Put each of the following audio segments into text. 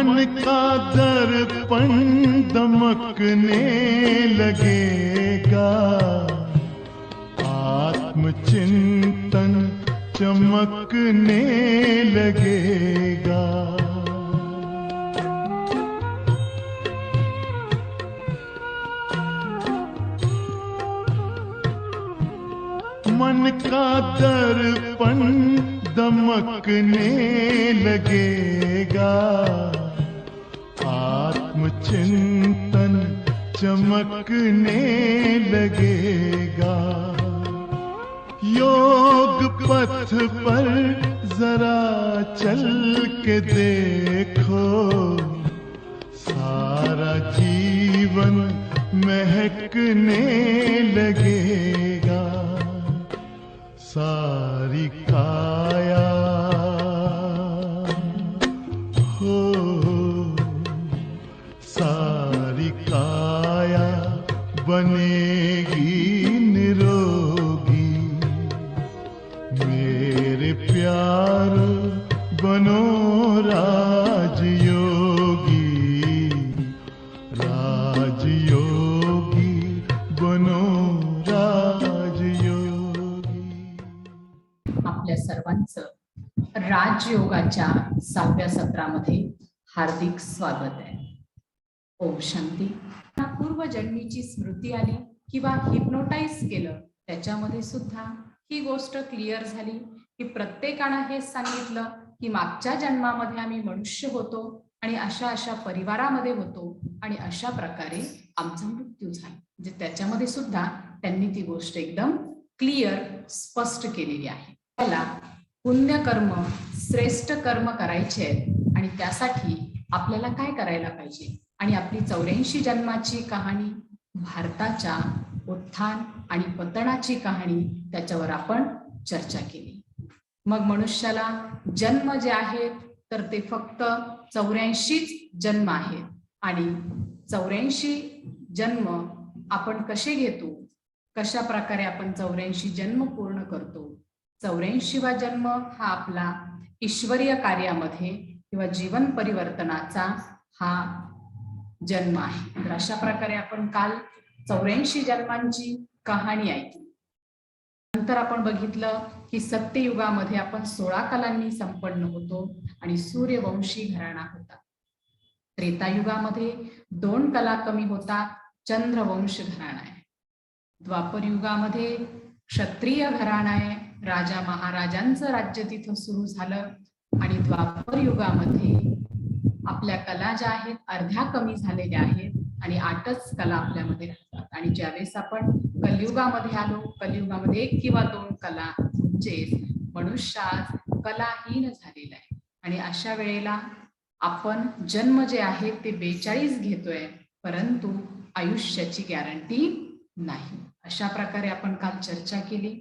मन का दर्पण दमकने लगेगा, आत्मचिंतन चमकने लगेगा। मन का दर्पण दमकने लगेगा, आत्मचिंतन चमकने लगेगा। योग पथ पर जरा चल के देखो, सारा जीवन महकने लगेगा। सारी काया हो, सारी काया बनेगी निरोगी। मेरे प्यार बनो राजयोगी, राजयोगी बनो राजयोगी। आपल्या सर्वांचं राजयोगाच्या 6व्या सत्रामध्ये हार्दिक स्वागत आहे। ओम शांती। पूर्वजन्मीची स्मृती आली किंवा हिप्नोटाइज केलं, त्याच्यामध्ये सुद्धा ही गोष्ट क्लिअर झाली की प्रत्येकानं हेच सांगितलं की मागच्या जन्मामध्ये आम्ही मनुष्य होतो आणि अशा अशा परिवारामध्ये होतो आणि अशा प्रकारे आमचा मृत्यू झाला। म्हणजे त्याच्यामध्ये सुद्धा त्यांनी ती गोष्ट एकदम क्लिअर स्पष्ट केलेली आहे। त्याला पुण्यकर्म श्रेष्ठ कर्म करायचे आहेत आणि त्यासाठी आपल्याला काय करायला पाहिजे, आणि आपली 84 जन्माची कहाणी, भारताच्या उत्थान आणि पतनाची कहाणी, त्याच्यावर आपण चर्चा केली। मग मनुष्याला जन्म जे आहेत तर ते फक्त 84च जन्म आहेत आणि 84 जन्म आपण कसे घेतो, कशा प्रकारे आपण 84 जन्म पूर्ण करतो। 84वा जन्म हा आपला ईश्वरीय कार्यामध्ये किंवा जीवन परिवर्तनाचा हा जन्म आहे। तर अशा प्रकारे आपण काल 84 जन्मांची कहाणी ऐकली। नंतर आपण बघितलं की सत्ययुगामध्ये आपण 16 कलांनी संपन्न होतो आणि सूर्यवंशी घराणा होता। त्रेतायुगामध्ये 2 कला कमी होता, चंद्रवंश घराणा आहे। द्वापर युगामध्ये क्षत्रिय घराणा आहे, राजा महाराजांचं राज्य तिथं सुरू झालं। आणि द्वापर युगामध्ये आपल्या कला ज्या आहेत अर्ध्या कमी झालेल्या आहेत आणि 8च कला आपल्यामध्ये राहतात। आणि ज्यावेळेस आपण कलियुगामध्ये आलो, कलियुगामध्ये 1 किंवा 2 कला म्हणजे मनुष्य आज कलाहीन झालेला आहे। आणि अशा वेळेला आपण जन्म जे आहे ते 42 घेतोय, परंतु आयुष्याची गॅरंटी नाही। अशा प्रकारे आपण काल चर्चा केली।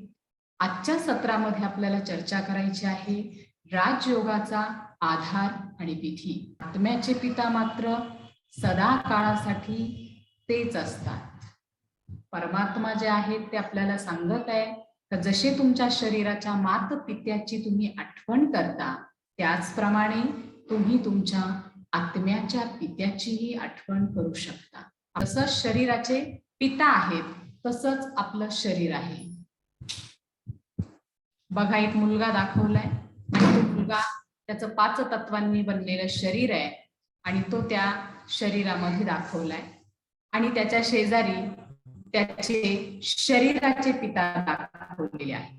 आजच्या सत्रामध्ये आपल्याला चर्चा करायची आहे राजयोगाचा आधार आणि विधी। आत्म्याचे पिता मात्र सदा काळासाठी तेच असतात। परमात्मा जे आहेत ते आपल्याला सांगत आहे तर जसे तुमच्या शरीराच्या मात पित्याची तुम्ही आठवण करता, त्याचप्रमाणे तुम्ही तुमच्या आत्म्याच्या पित्याचीही आठवण करू शकता। जसं शरीराचे पिता आहेत तसंच आपलं शरीर आहे। बघा, एक मुलगा दाखवलाय आणि तो मुलगा त्याचं 5 तत्वांनी बनलेलं शरीर आहे आणि तो त्या शरीरामध्ये दाखवलाय आणि त्याच्या शेजारी त्याचे शरीराचे पिता दाखवलेले आहे।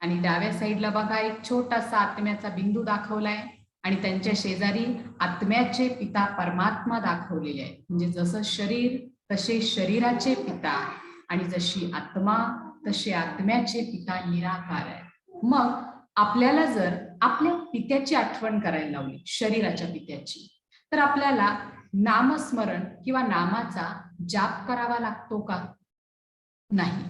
आणि डाव्या साईडला बघा एक छोटासा आत्म्याचा बिंदू दाखवलाय आणि त्यांच्या शेजारी आत्म्याचे पिता परमात्मा दाखवलेले आहे। म्हणजे जसं शरीर तसे शरीराचे पिता आणि जशी आत्मा तसे आत्म्याचे पिता निराकार आहे। मग आपल्याला जर आपल्या पित्याची आठवण करायला लावली, शरीराच्या पित्याची, तर आपल्याला नामस्मरण किंवा नामाचा जाप करावा लागतो का? नाही।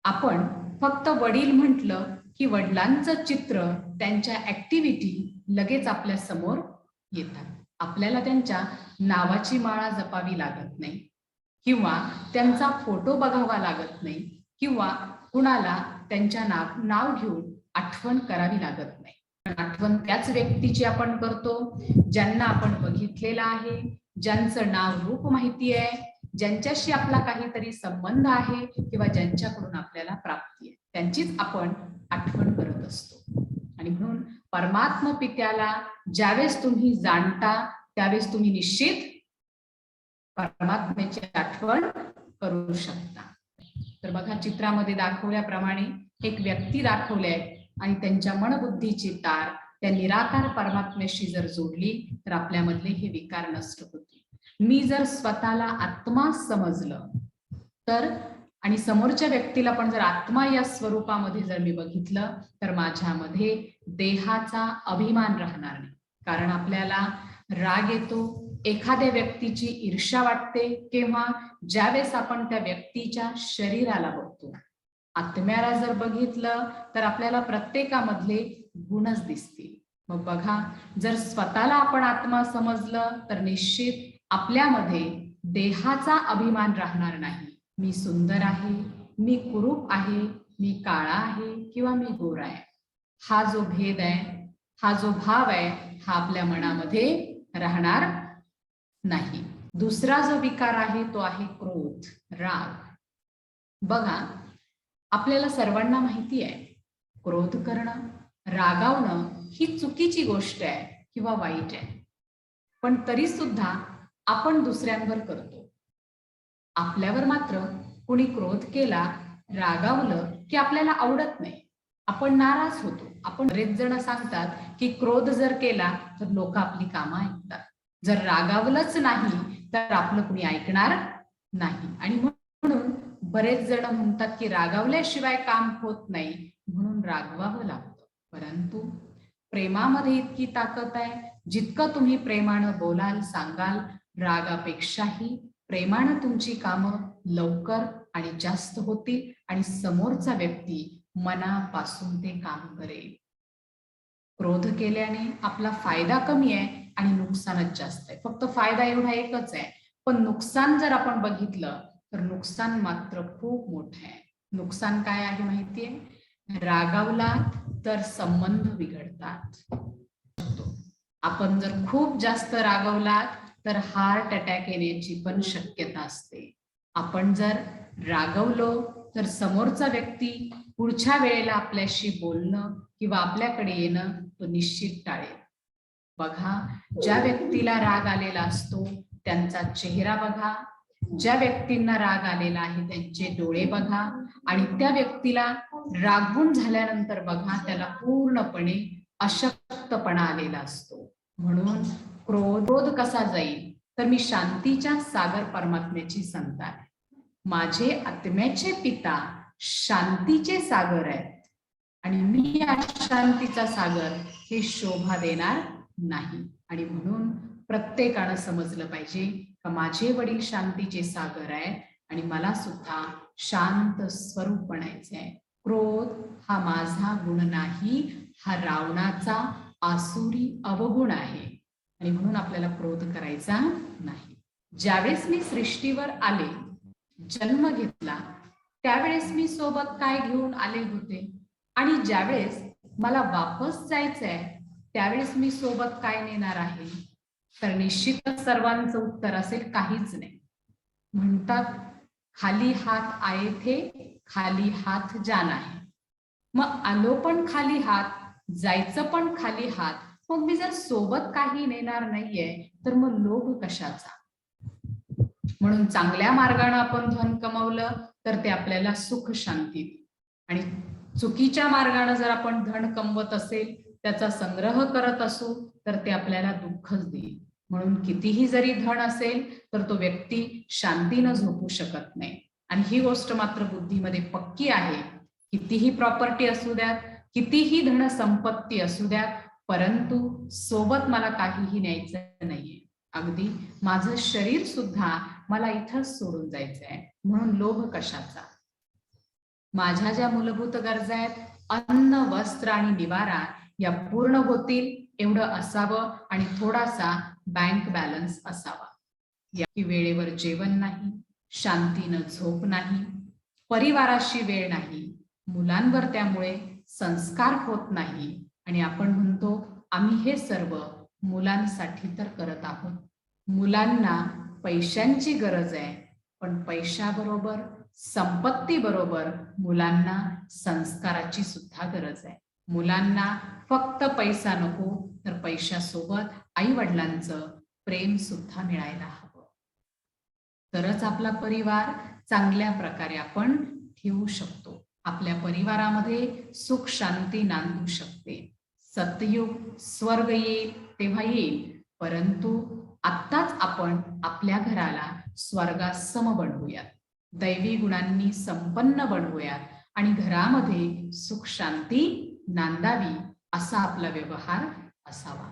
आपण फक्त वडील म्हटलं की वडिलांचं चित्र, त्यांच्या ऍक्टिव्हिटी लगेच आपल्या समोर येतात। आपल्याला त्यांच्या नावाची माळा जपावी लागत नाही किंवा त्यांचा फोटो बघावा लागत नाही किंवा कुणाला त्यांच्या नाव घेऊन आठवण करावी लागत नाही। आठवण त्याच व्यक्तीची आपण करतो ज्यांना आपण बघितलेलं आहे, ज्यांचं नाव रूप माहिती आहे, ज्यांच्याशी आपला काहीतरी संबंध आहे किंवा ज्यांच्याकडून आपल्याला प्राप्ती आहे, त्यांचीच आपण आठवण करत असतो. आणि म्हणून परमात्मा पित्याला ज्यावेळेस तुम्ही जाणता त्यावेळेस तुम्ही निश्चित परमात्म्याची आठवण करू शकता. तर बघा, चित्रामध्ये दाखवल्याप्रमाणे एक व्यक्ती दाखवले आणि त्यांच्या मनबुद्धीची तार त्या निराकार परमात्म्याशी जर जोडली तर आपल्यामधले हे विकार नष्ट होतील. मी जर स्वतःला आत्मा समजलं तर, आणि समोरच्या व्यक्तीला पण जर आत्मा या स्वरूपामध्ये जर मी बघितलं तर माझ्यामध्ये देहाचा अभिमान राहणार नाही. कारण आपल्याला राग येतो, एखाद्या व्यक्तीची ईर्ष्या वाटते किंवा ज्यावेळेस आपण त्या व्यक्तीच्या शरीराला बघतो. आत्म्याला जर बघितलं तर आपल्याला प्रत्येकामधले गुणच दिसतील. मग बघा, जर स्वतःला आपण आत्मा समजलं तर निश्चित आपल्यामध्ये देहाचा अभिमान राहणार नाही. मी सुंदर आहे, मी कुरूप आहे, मी काळा आहे किंवा मी गोरा आहे, हा जो भेद आहे, हा जो भाव आहे, हा आपल्या मनामध्ये राहणार नाही. दुसरा जो विकार आहे तो आहे क्रोध, राग. बघा, आपल्याला सर्वांना माहिती आहे क्रोध करणं, रागावणं ही चुकीची गोष्ट आहे किंवा वाईट आहे, पण तरी सुद्धा आपण दुसऱ्यांवर करतो. आपल्यावर मात्र कोणी क्रोध केला, रागावलं की आपल्याला आवडत नाही, आपण नाराज होतो. आपण बरेच जण सांगतात की क्रोध जर केला तर लोक आपली कामं ऐकतात, जर रागावलंच नाही तर आपलं कुणी ऐकणार नाही. आणि म्हणून बरेच जण म्हणतात की रागावल्याशिवाय काम होत नाही, म्हणून रागवावं लागतं. परंतु प्रेमामध्ये इतकी ताकद आहे, जितकं तुम्ही प्रेमानं बोलाल, सांगाल, रागापेक्षाही प्रेमानं तुमची कामं लवकर आणि जास्त होतील आणि समोरचा व्यक्ती मनापासून ते काम करेल. क्रोध केल्याने आपला फायदा कमी आहे आणि नुकसानच जास्त आहे. फक्त फायदा एवढा एकच आहे, पण नुकसान जर आपण बघितलं तर नुकसान मात्र खूप मोठं आहे. नुकसान काय आहे माहितीये? रागावला तर संबंध बिघडतात. आपण जर खूप जास्त रागवलात तर हार्ट अटॅक येण्याची पण शक्यता असते. आपण जर रागवलो तर समोरचा व्यक्ती पुढच्या वेळेला आपल्याशी बोलणं किंवा आपल्याकडे येणं तो निश्चित टाळेल. बघा, ज्या व्यक्तीला राग आलेला असतो त्यांचा चेहरा बघा, ज्या व्यक्तींना राग आलेला आहे त्यांचे डोळे बघा, आणि त्या व्यक्तीला रागवून झाल्यानंतर बघा त्याला पूर्णपणे अशक्तपणा आलेला असतो. म्हणून क्रोध कसा जाईल तर मी शांतीच्या सागर परमात्म्याची संतान आहे. माझे आत्म्याचे पिता शांतीचे सागर आहेत आणि मी या शांतीचा सागर हे शोभा देणार नाही. आणि म्हणून प्रत्येकानं समजलं पाहिजे का माझे वडील शांतीचे सागर आहेत आणि मला सुद्धा शांत स्वरूप बनायचे आहे. क्रोध हा माझा गुण नाही, हा रावणाचा आसुरी अवगुण आहे आणि म्हणून आपल्याला क्रोध करायचा नाही. ज्यावेळेस मी सृष्टीवर आले, जन्म घेतला, त्यावेळेस मी सोबत काय घेऊन आले होते, आणि ज्यावेळेस मला वापस जायचंय त्यावेळेस मी सोबत काय नेणार आहे, तर निश्चितच सर्वांचं उत्तर असेल काहीच नाही. म्हणतात खाली हात आये थे, खाली हात जाना है. मग आलो पण खाली हात, जायचं पण खाली हात, मग मी जर सोबत काही नेणार नाहीये तर मग लोभ कशाचा? म्हणून चांगल्या मार्गाने आपण धन कमवलं तर ते आपल्याला सुख शांती देईल, आणि चुकीच्या मार्गाने जर आपण धन कमवत असेल, त्याचा संग्रह करत असू, तर ते आपल्याला दुःखच देईल. म्हणून कितीही जरी धन असेल तर तो व्यक्ती शांतीनं झोपू शकत नाही. आणि ही गोष्ट मात्र बुद्धीमध्ये पक्की आहे, कितीही प्रॉपर्टी असू द्यात, कितीही धन संपत्ती असू द्यात, परंतु सोबत मला काहीही न्यायचं नाहीये. अगदी माझं शरीर सुद्धा मला इथंच सोडून जायचं आहे, म्हणून लोभ कशाचा? माझ्या ज्या मूलभूत गरजा आहेत, अन्न, वस्त्र आणि निवारा, या पूर्ण होतील एवढं असावं आणि थोडासा बँक बॅलन्स असावा. या वेळेवर जेवण नाही, शांतीनं झोप नाही, परिवाराशी वेळ नाही, मुलांवर त्यामुळे संस्कार होत नाही, आणि आपण म्हणतो आम्ही हे सर्व मुलांसाठी तर करत आहोत. मुलांना पैशांची गरज आहे, पण पैशाबरोबर, संपत्तीबरोबर मुलांना संस्काराची सुद्धा गरज आहे. मुलांना फक्त पैसा नको, तर पैशासोबत आई वडिलांचं प्रेम सुद्धा मिळायला हवं. तरच आपला परिवार चांगल्या प्रकारे आपण ठेवू शकतो. आपल्या परिवारामध्ये सुख शांती नांदू शकते. सतयुग स्वर्ग येईल तेव्हा येईल, परंतु आत्ताच आपण आपल्या घराला स्वर्गासम बनवूयात, दैवी गुणांनी संपन्न बनवूयात आणि घरामध्ये सुख शांती नांदावी असा आपला व्यवहार असावा.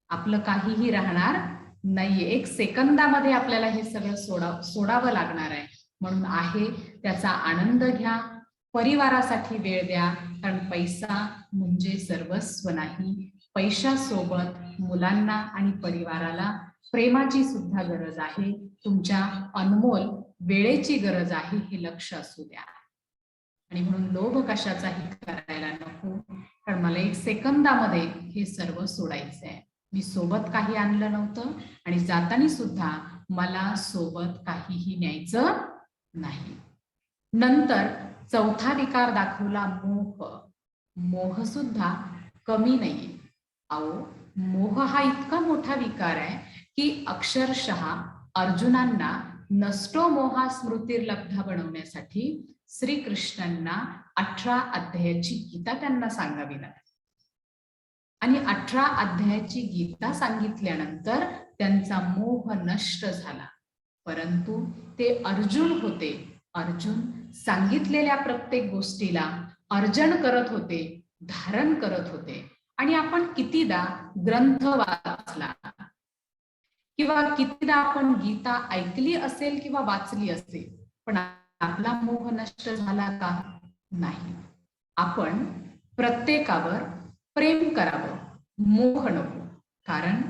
आपलं काहीही राहणार नाहीये. 1 सेकंदामध्ये आपल्याला हे सगळं सोडावं लागणार आहे. म्हणून आहे त्याचा आनंद घ्या, परिवारासाठी वेळ द्या, कारण पैसा म्हणजे सर्वस्व नाही. पैशासोबत मुलांना आणि परिवाराला प्रेमाची सुद्धा गरज आहे, तुमच्या अनमोल वेळेची गरज आहे, हे लक्ष असू द्या. आणि म्हणून लोभ कशाचाही करायला नको, कारण मला 1 सेकंदामध्ये हे सर्व सोडायचं आहे. मी सोबत काही आणलं नव्हतं आणि जाताना सुद्धा मला सोबत काहीही न्यायचं नाही. नंतर 4था विकार दाखवला मोह. मोह सुद्धा कमी नाहीये. अहो, मोह हा इतका मोठा विकार आहे की अक्षरशः अर्जुनांना नष्टो मोहा स्मृतिर्लब्धा बनवण्यासाठी श्रीकृष्णांना 18 अध्यायाची गीता त्यांना सांगावी लागली. आणि 18 अध्यायाची गीता सांगितल्यानंतर त्यांचा मोह नष्ट झाला. परंतु ते अर्जुन होते. अर्जुन सांगितलेल्या प्रत्येक गोष्टीला अर्जन करत होते, धारण करत होते. आणि आपण कितीदा ग्रंथ वाचला किंवा कितीदा आपण गीता ऐकली असेल किंवा वाचली असेल, पण आपला मोह नष्ट झाला का? नाही. आपण प्रत्येकावर प्रेम करावं, मोह नको. कारण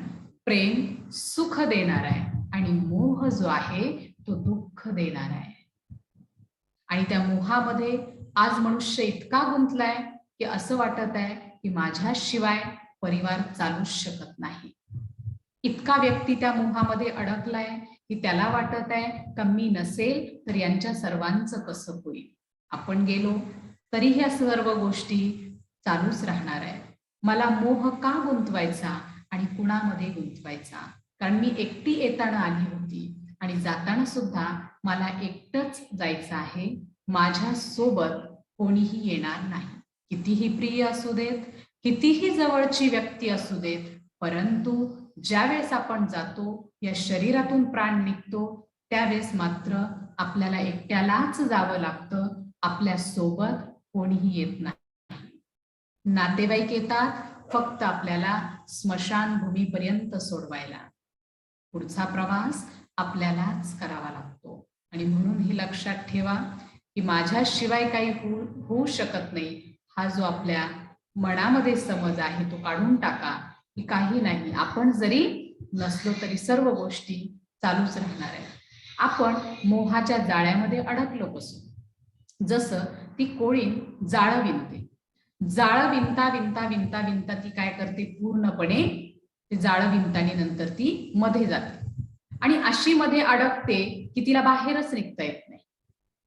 प्रेम सुख देणार आहे आणि मोह जो आहे तो दुःख देणार आहे. आणि त्या मोहामध्ये आज मनुष्य इतका गुंतलाय की असं वाटत आहे की माझ्याशिवाय परिवार चालूच शकत नाही. इतका व्यक्ती त्या मोहामध्ये अडकलाय की त्याला वाटत आहे का मी नसेल तर यांच्या सर्वांचं कसं होईल. आपण गेलो तरी ह्या सर्व गोष्टी चालूच राहणार आहे. मला मोह का गुंतवायचा आणि कुणामध्ये गुंतवायचा? कारण मी एकटी येताना आली होती आणि जाताना सुद्धा मला एकटंच जायचं आहे. माझ्या सोबत कोणीही येणार नाही. कितीही प्रिय असू देत, कितीही जवळची व्यक्ती असू देत, परंतु ज्यावेळेस आपण जातो, या शरीरातून प्राण निघतो, त्यावेळेस मात्र आपल्याला एकट्यालाच जावं लागतं. आपल्या सोबत कोणीही येत नाही. नातेवाईक येतात फक्त आपल्याला स्मशानभूमीपर्यंत सोडवायला. पुढचा प्रवास आपल्यालाच करावा लागतो. आणि म्हणून हे लक्षात ठेवा की माझ्याशिवाय काही होऊ शकत नाही, हा जो आपल्या मनामध्ये समज आहे तो काढून टाका. की काही नाही, आपण जरी नसलो तरी सर्व गोष्टी चालूच राहणार आहे. आपण मोहाच्या जाळ्यामध्ये अडकलो कसं? जसं ती कोळीण जाळं विणते. जाळं विणता विणता विणता विणता ती काय करते, पूर्णपणे ते जाळं विणतानी नंतर ती मध्ये जाते आणि अशी मध्ये अडकते की तिला बाहेरच निघता येत नाही.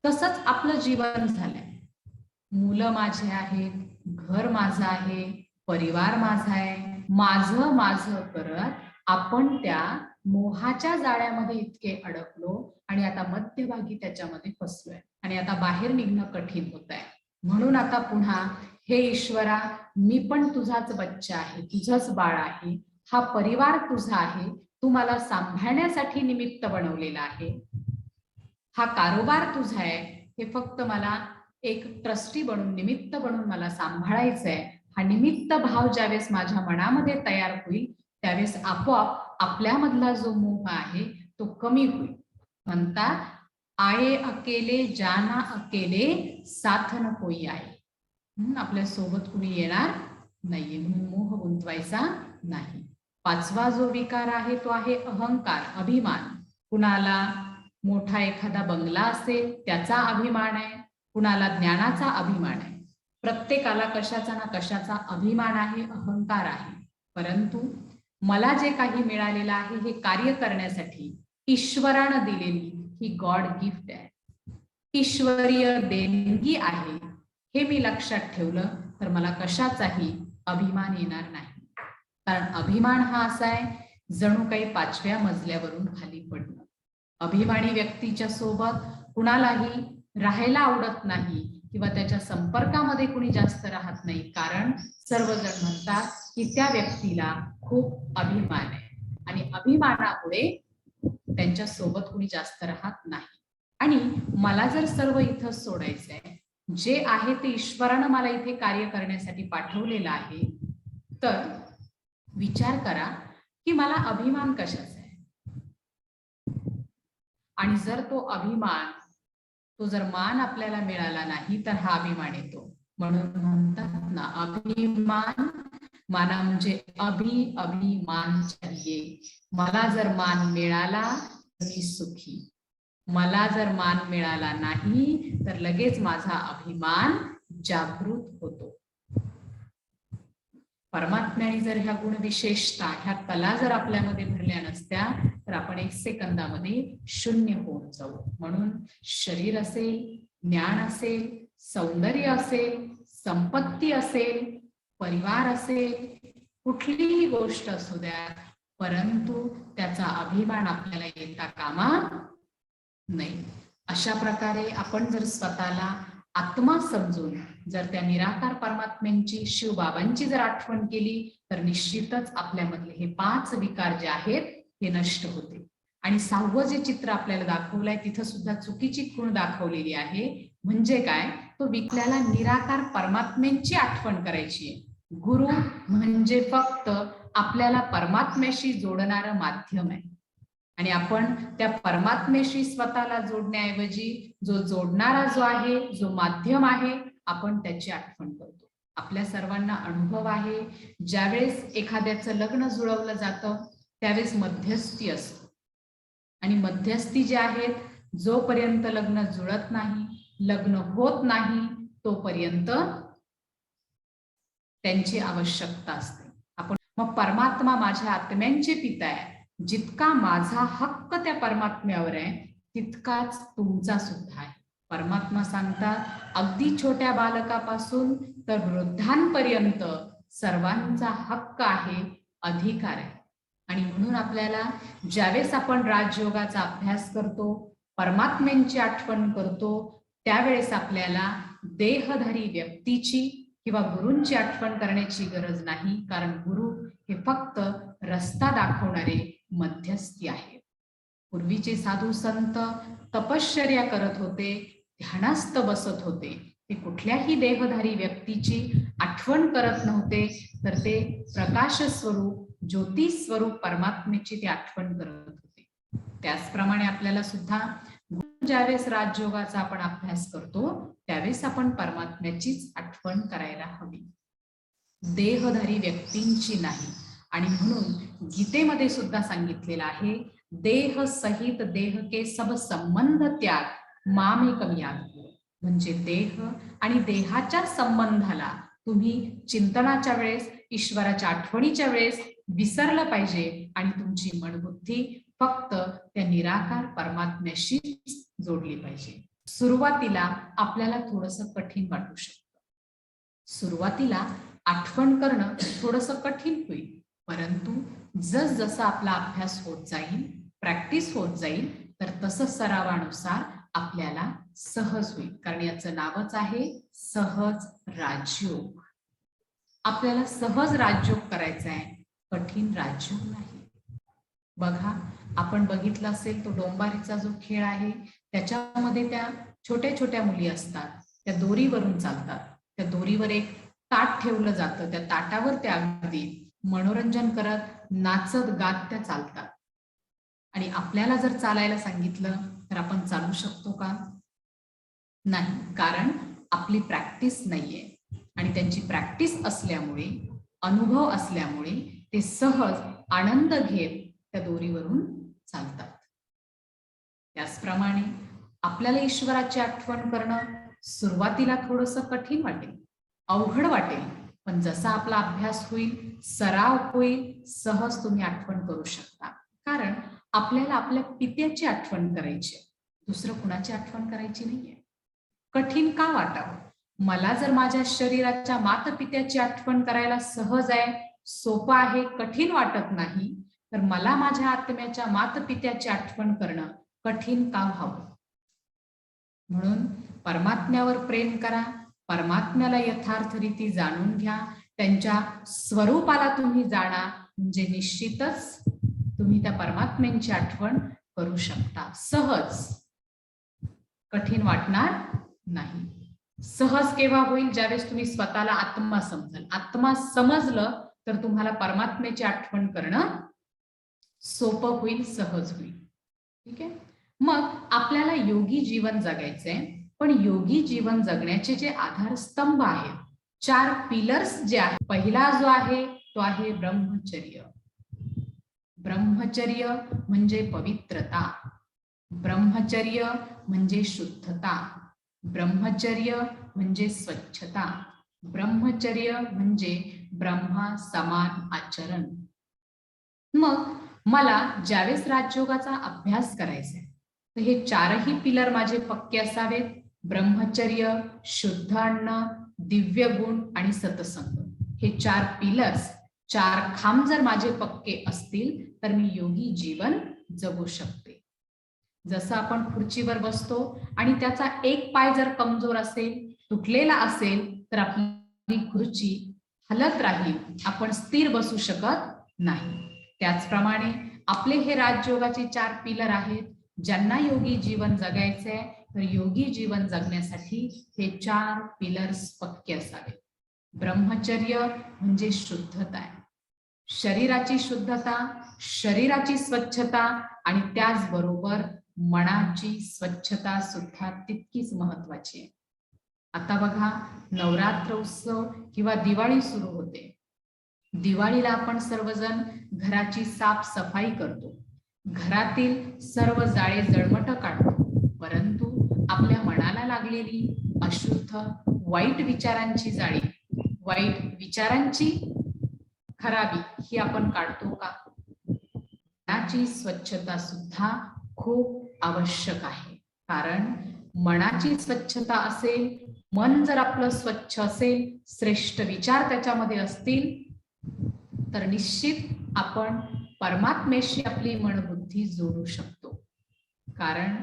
तसंच आपलं जीवन झालंय. मुलं माझे आहेत, घर माझं आहे, परिवार माझा आहे, माझं माझं करत आपण त्या मोहाच्या जाळ्यामध्ये इतके अडकलो आणि आता मध्यभागी त्याच्यामध्ये फसलोय आणि आता बाहेर निघणं कठीण होत आहे. म्हणून आता पुन्हा हे ईश्वरा, मी पण तुझाच बच्चा आहे, तुझंच बाळ आहे, हा परिवार तुझा आहे, तू मला सांभाळण्यासाठी निमित्त बनवलेला आहे, हा कारोबार तुझा आहे, हे फक्त मला एक ट्रस्टी बनून, निमित्त बनून मला सांभाळायचं आहे. हा निमित्त भाव ज्यावेळेस माझ्या मनामध्ये तयार होईल त्यावेळेस आपोआप आपल्यामधला जो मोह आहे तो कमी होईल. म्हणतात आये अकेले जाना अकेले साथ न कोई आए. आपल्या सोबत कुणी येणार नाहीये, म्हणून मोह गुंतवायचा नाही. 5वा जो विकार आहे तो आहे अहंकार, अभिमान. कुणाला मोठा एखादा बंगला असेल त्याचा अभिमान आहे, कुणाला ज्ञानाचा अभिमान आहे. प्रत्येकाला कशाचा ना कशाचा अभिमान आहे, अहंकार आहे. परंतु मला जे काही मिळालेलं आहे हे कार्य करण्यासाठी ईश्वरानं दिलेली ही गॉड गिफ्ट आहे, ईश्वरीय देणगी आहे. हे मी लक्षात ठेवलं तर मला कशाचाही अभिमान येणार नाही. कारण अभिमान हा असा आहे जणू काही 5व्या मजल्यावरून खाली पडणं. अभिमानी व्यक्तीच्या सोबत कुणालाही राहायला आवडत नाही किंवा त्याच्या संपर्कामध्ये कुणी जास्त राहत नाही, कारण सर्वजण म्हणतात की त्या व्यक्तीला खूप अभिमान आहे आणि अभिमानामुळे त्यांच्या सोबत कुणी जास्त राहत नाही. आणि मला जर सर्व इथं सोडायचंय, जे आहे ते ईश्वरानं मला इथे कार्य करण्यासाठी पाठवलेलं आहे, तर विचार करा की मला अभिमान कशाचा आहे. आणि जर तो अभिमान, तो जर मान आपल्याला मिळाला नाही तर हा अभिमान येतो. म्हणून म्हणतात ना, अभिमान माना म्हणजे अभिमान चाहिए. मला जर मान मिळाला तर मी सुखी, मला जर मान मिळाला नाही तर लगेच माझा अभिमान जागृत होतो. परमात्म्याने जर ह्या गुण विशेषता, ह्या कला जर आपल्यामध्ये भरल्या नसत्या तर आपण 1 सेकंदामध्ये शून्य होऊन जाऊ. म्हणून शरीर असेल, ज्ञान असेल, सौंदर्य असेल, संपत्ती असेल, परिवार असेल, कुठलीही गोष्ट असू द्या, परंतु त्याचा अभिमान आपल्याला येता कामा नाही. अशा प्रकारे आपण जर स्वतःला आत्मा समजून जर त्या निराकार परमात्म्यांची, शिवबाबांची जर आठवण केली तर निश्चितच आपल्यामधले हे 5 विकार जे आहेत हे नष्ट होते. आणि 6वं जे चित्र आपल्याला दाखवलंय तिथं सुद्धा चुकीची खूण दाखवलेली आहे. म्हणजे काय, तो विकल्याला निराकार परमात्म्यांची आठवण करायची आहे. गुरु म्हणजे फक्त आपल्याला परमात्म्याशी जोडणारं माध्यम आहे आणि आपण त्या परमात्म्याशी स्वतःला जोडण्याऐवजी जो जोडणारा जो आहे, जो माध्यम आहे, आपण त्याची आठवण करतो. आपल्या सर्वांना अनुभव आहे, ज्यावेळेस एखाद्याचं लग्न जुळवलं जातं त्यावेळेस मध्यस्थी असतो आणि मध्यस्थी जे आहेत, जोपर्यंत लग्न जुळत नाही, लग्न होत नाही, तोपर्यंत त्यांची आवश्यकता असते. आपण मग परमात्मा माझ्या आत्म्यांचे पिता आहे. जितका माझा हक्क त्या परमात्म्यावर आहे तितकाच तुमचा सुद्धा आहे. परमात्मा सांगतात, अगदी छोट्या बालकापासून तर वृद्धांपर्यंत सर्वांचा हक्क आहे, अधिकार आहे. आणि म्हणून आपल्याला ज्यावेळेस आपण राजयोगाचा अभ्यास करतो, परमात्म्यांची आठवण करतो, त्यावेळेस आपल्याला देहधारी व्यक्तीची किंवा गुरूंची आठवण करण्याची गरज नाही, कारण गुरु हे फक्त रस्ता दाखवणारे मध्यस्थी आहेत. पूर्वीचे साधू संत तपश्चर्या करत होते, ध्यानास्थ बसत होते. ते कुठल्याही देहधारी व्यक्तीची आठवण करत नव्हते, तर ते प्रकाश स्वरूप, ज्योती स्वरूप परमात्म्याची ते आठवण करत होते. त्याचप्रमाणे आपल्याला सुद्धा ज्यावेळेस राजयोगाचा आपण अभ्यास करतो त्यावेळेस आपण परमात्म्याचीच आठवण करायला हवी, देहधारी व्यक्तींची नाही. आणि म्हणून गीतेमध्ये सुद्धा सांगितलेलं आहे, देह सहित देह के सब संबंध त्याग मामेकम याद. म्हणजे देह आणि देहाच्या संबंधाला तुम्ही चिंतनाच्या वेळेस, ईश्वराच्या आठवणीच्या वेळेस विसरलं पाहिजे आणि तुमची मनबुद्धी फक्त त्या निराकार परमात्म्याशी जोडली पाहिजे. सुरुवातीला आपल्याला थोडंसं कठीण वाटू शकतं, सुरुवातीला आठवण करणं थोडंसं कठीण होईल, परंतु जसजसा आपला अभ्यास होत जाईल, प्रॅक्टिस होत जाईल, तर तसं सरावानुसार आपल्याला सहज होईल. कारण याचं नावच आहे सहज राजयोग. आपल्याला सहज राजयोग करायचा आहे, कठीण राजयोग नाही. बघा, आपण बघितलं असेल तो डोंबारीचा जो खेळ आहे, त्याच्यामध्ये त्या छोट्या छोट्या मुली असतात, त्या दोरीवरून चालतात. त्या दोरीवर एक ताट ठेवलं जातं, त्या ताटावर त्या अगदी मनोरंजन करत, नाचत गात त्या चालतात. आणि आपल्याला जर चालायला सांगितलं तर आपण चालू शकतो का? नाही, कारण आपली प्रॅक्टिस नाहीये. आणि त्यांची प्रॅक्टिस असल्यामुळे, अनुभव असल्यामुळे ते सहज आनंद घेत त्या दोरीवरून चालतात. त्याचप्रमाणे आपल्याला ईश्वराची आठवण करणं सुरुवातीला थोडंसं कठीण वाटेल, अवघड वाटेल, पण जसा आपला अभ्यास होईल, सराव होईल, सहज तुम्ही आठवण करू शकता. कारण आपल्याला आपल्या पित्याची आठवण करायची आहे, दुसरं कुणाची आठवण करायची नाहीये. कठीण का वाटावं? मला जर माझ्या शरीराच्या मातपित्याची आठवण करायला सहज आहे, सोपं आहे, कठीण वाटत नाही, तर मला माझ्या आत्म्याच्या मातपित्याची आठवण करणं कठीण का व्हावं? म्हणून परमात्म्यावर प्रेम करा, परमात्म्याला यथार्थ रीती जाणून घ्या, त्यांच्या स्वरूपाला तुम्ही जाणा, म्हणजे निश्चितच तुम्ही त्या परमात्म्यांची आठवण करू शकता. सहज, कठीण वाटणार नाही. सहज केव्हा होईल? ज्यावेळेस तुम्ही स्वतःला आत्मा समजाल. आत्मा समजलं तर तुम्हाला परमात्म्याची आठवण करणं सोपं होईल, सहज होईल. ठीक आहे. मग आपल्याला योगी जीवन जगायचंय, पण योगी जीवन जगण्याचे जे आधारस्तंभ आहेत, 4 पिलर्स जे आहेत, पहिला जो आहे तो आहे ब्रह्मचर्य. ब्रह्मचर्य म्हणजे पवित्रता, ब्रह्मचर्य म्हणजे शुद्धता, ब्रह्मचर्य म्हणजे स्वच्छता, ब्रह्मचर्य म्हणजे ब्रह्मा समान आचरण. मग मला ज्यावेळेस राजयोगाचा अभ्यास करायचा आहे, तर हे 4ही पिलर माझे पक्के असावेत. ब्रह्मचर्य, शुद्ध अन्न, दिव्य गुण आणि सतसंग. हे 4 पिलर्स, 4 खांब जर माझे पक्के असतील तर मी योगी जीवन जगू शकते. जसं आपण खुर्चीवर बसतो आणि त्याचा एक पाय जर कमजोर असेल, तुटलेला असेल, तर आपली खुर्ची हलत राहील, आपण स्थिर बसू शकत नाही. त्याचप्रमाणे आपले हे राजयोगाचे 4 पिलर आहेत. ज्यांना योगी जीवन जगायचंय, तर योगी जीवन जगण्यासाठी हे 4 पिलर्स पक्के असावे. ब्रह्मचर्य म्हणजे शुद्धता आहे, शरीराची शुद्धता, शरीराची स्वच्छता आणि त्याचबरोबर मनाची स्वच्छता सुद्धा तितकीच महत्वाची आहे. आता बघा, नवरात्र उत्सव किंवा दिवाळी सुरू होते. दिवाळीला आपण सर्वजण घराची साफसफाई करतो, घरातील सर्व जाळे जळमट काढतो, परंतु आपल्या मनाला लागलेली अशुद्ध वाईट विचारांची जाळी, वाईट विचारांची खराबी ही आपण काढतो का? मनाची स्वच्छता सुद्धा खूप आवश्यक आहे. कारण मनाची स्वच्छता असेल, मन जर आपलं स्वच्छ असेल, श्रेष्ठ विचार त्याच्यामध्ये असतील, तर निश्चित आपण परमात्म्याशी आपली मनबुद्धी जोडू शकतो. कारण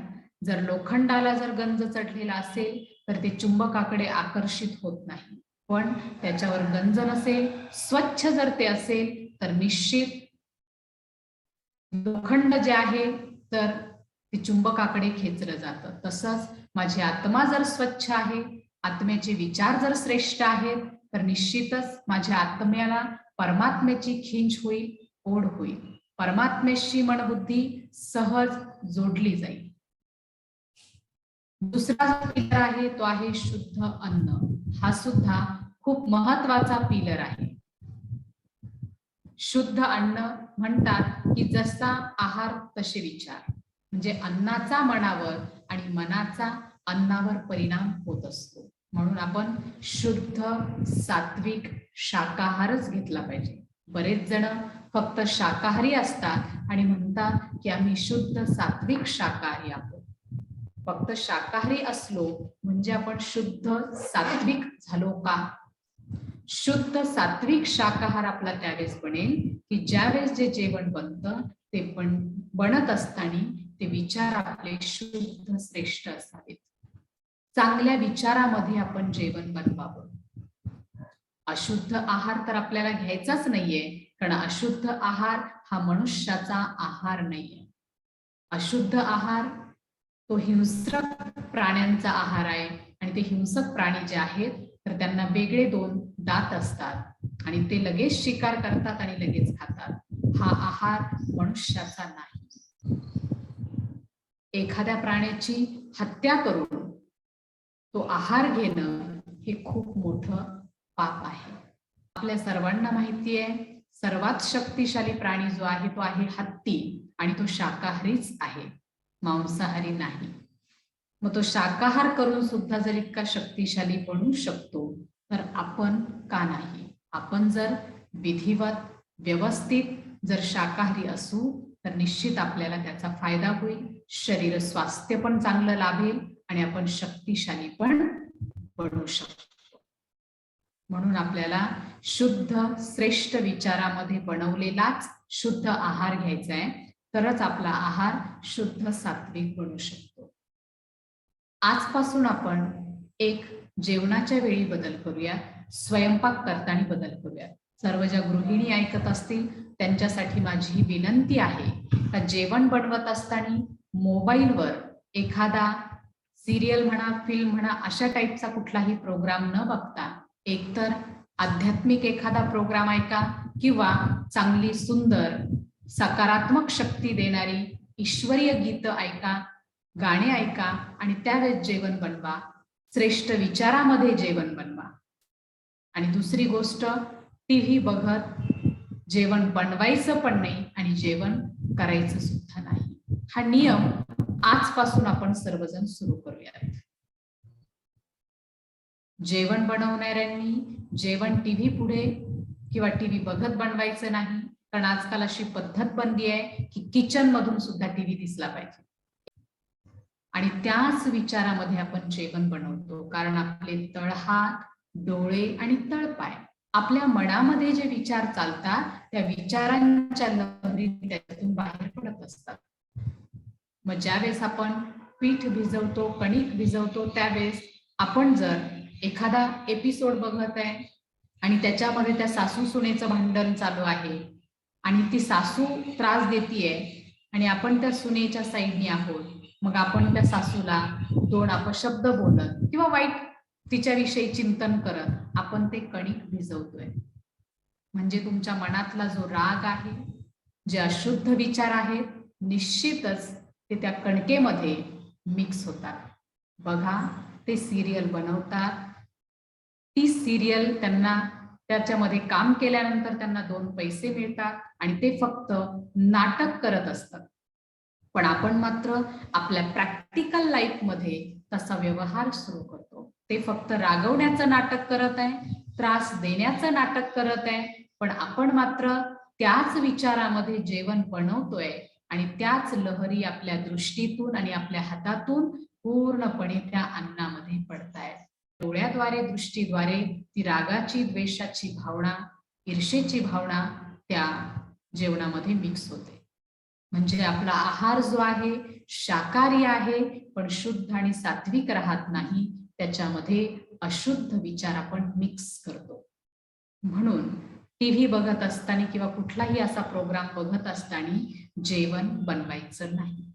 जर लोखंडाला जर गंज चढलेला असेल तर ते चुंबकाकडे आकर्षित होत नाही, पण त्याच्यावर गंज नसेल, स्वच्छ जर ते असेल, तर निश्चित लोखंड जे आहे तर ते चुंबकाकडे खेचलं जातं. तसंच माझी आत्मा जर स्वच्छ आहे, आत्म्याचे विचार जर श्रेष्ठ आहेत, तर निश्चितच माझ्या आत्म्याला परमात्म्याची खिंच होईल, ओढ होईल, परमात्म्याशी मनबुद्धी सहज जोडली जाईल. दुसरा जो पिलर आहे तो आहे शुद्ध अन्न. हा सुद्धा खूप महत्वाचा पिलर आहे. शुद्ध अन्न म्हणतात की जसा आहार तसे विचार, म्हणजे अन्नाचा मनावर आणि मनाचा अन्नावर परिणाम होत असतो. म्हणून आपण शुद्ध सात्विक शाकाहारच घेतला पाहिजे. बरेच जण फक्त शाकाहारी असतात आणि म्हणतात की आम्ही शुद्ध सात्विक शाकाहारी आहोत. फक्त शाकाहारी असलो म्हणजे आपण शुद्ध सात्विक झालो का? शुद्ध सात्विक शाकाहार आपला त्यावेळेस बनेल की ज्यावेळेस जे जेवण बनतं ते पण बनत असताना ते विचार आपले शुद्ध श्रेष्ठ असावेत. चांगल्या विचारामध्ये आपण जेवण बनवावं. अशुद्ध आहार तर आपल्याला घ्यायचाच नाहीये, कारण अशुद्ध आहार हा मनुष्याचा आहार नाहीये. अशुद्ध आहार तो हिंसक प्राण्यांचा आहार आहे आणि ते हिंसक प्राणी जे आहेत तर त्यांना वेगळे 2 दात असतात आणि ते लगेच शिकार करतात आणि लगेच खातात. हा आहार मनुष्याचा नाही. एखाद्या प्राण्याची हत्या करून तो आहार घेणं हे खूप मोठं पाप आहे. आपल्या सर्वांना माहिती आहे, सर्वात शक्तिशाली प्राणी जो आहे तो आहे हत्ती, आणि तो शाकाहारीच आहे, मांसाहारी नाही. मग तो शाकाहार करून सुद्धा जर इतका शक्तिशाली बनू शकतो, तर आपण का नाही? आपण जर विधिवत व्यवस्थित जर शाकाहारी असू तर निश्चित आपल्याला त्याचा फायदा होईल, शरीर स्वास्थ्य पण चांगलं लाभेल आणि आपण शक्तिशाली पण बनू शकतो. म्हणून आपल्याला शुद्ध श्रेष्ठ विचारामध्ये बनवलेलाच शुद्ध आहार घ्यायचा आहे, तरच आपला आहार शुद्ध सात्विक बनू शकतो. आजपासून आपण एक जेवणाच्या वेळी बदल करूया, स्वयंपाक करताना बदल करूया. सर्व ज्या गृहिणी ऐकत असतील त्यांच्यासाठी माझी ही विनंती आहे का जेवण बनवत असताना मोबाईलवर एखादा सिरियल म्हणा, फिल्म म्हणा, अशा टाईपचा कुठलाही प्रोग्राम न बघता एकतर आध्यात्मिक एखादा प्रोग्राम ऐका किंवा चांगली सुंदर सकारात्मक शक्ती देणारी ईश्वरीय गीत ऐका, गाणे ऐका आणि त्यावेळेस जेवण बनवा. श्रेष्ठ विचारामध्ये जेवण बनवा. आणि दुसरी गोष्ट, टीव्ही बघत जेवण बनवायचं पण नाही आणि जेवण करायचं सुद्धा नाही. हा नियम आजपासून आपण सर्वजण सुरू करूयात. जेवण बनवणाऱ्यांनी जेवण टीव्ही पुढे किंवा टीव्ही बघत बनवायचं नाही, कारण आजकाल अशी पद्धत बनली आहे की किचन मधून सुद्धा टीव्ही दिसला पाहिजे आणि त्याच विचारामध्ये आपण जेवण बनवतो. कारण आपले तळहात, डोळे आणि तळपाय, आपल्या मनामध्ये जे विचार चालतात त्या विचारांच्या लहरी त्यातून बाहेर पडत असतात. मग ज्यावेळेस आपण पीठ भिजवतो, कणिक भिजवतो, त्यावेळेस आपण जर एखादा एपिसोड बघत आहे आणि त्याच्यामध्ये त्या सासू सुनेचं भांडण चालू आहे आणि ती सासू त्रास देतीये आणि आपण त्या सुनेच्या साईडनी आहोत, मग आपण त्या सासूला दोन अपशब्द बोलत किंवा वाईट तिच्याविषयी चिंतन करत आपण ते कणिक भिजवतोय. म्हणजे तुमच्या मनातला जो राग आहे, जे अशुद्ध विचार आहेत, निश्चितच ते त्या कणकेमध्ये मिक्स होतात. बघा, ते सिरियल बनवतात, ती सिरियल त्यांना त्याच्यामध्ये काम केल्यानंतर त्यांना 2 पैसे मिळतात आणि ते फक्त नाटक करत असतात. पण आपण मात्र आपल्या प्रॅक्टिकल लाईफमध्ये तसा व्यवहार सुरू करतो. ते फक्त रागवण्याचं नाटक करत आहे, त्रास देण्याचं नाटक करत आहे, पण आपण मात्र त्याच विचारामध्ये जेवण बनवतोय आणि त्याच लहरी आपल्या दृष्टीतून आणि आपल्या हातातून पूर्णपणे त्या अन्नामध्ये पडतायत. डोळ्याद्वारे, दृष्टीद्वारे ती रागाची, द्वेषाची भावना, ईर्षेची भावना त्या जेवणामध्ये मिक्स होते. म्हणजे आपला आहार जो आहे शाकाहारी आहे पण शुद्ध आणि सात्विक राहत नाही, त्याच्यामध्ये अशुद्ध विचार आपण मिक्स करतो. म्हणून टीव्ही बघत असताना किंवा कुठलाही असा प्रोग्राम बघत असताना जेवण बनवायचं नाही.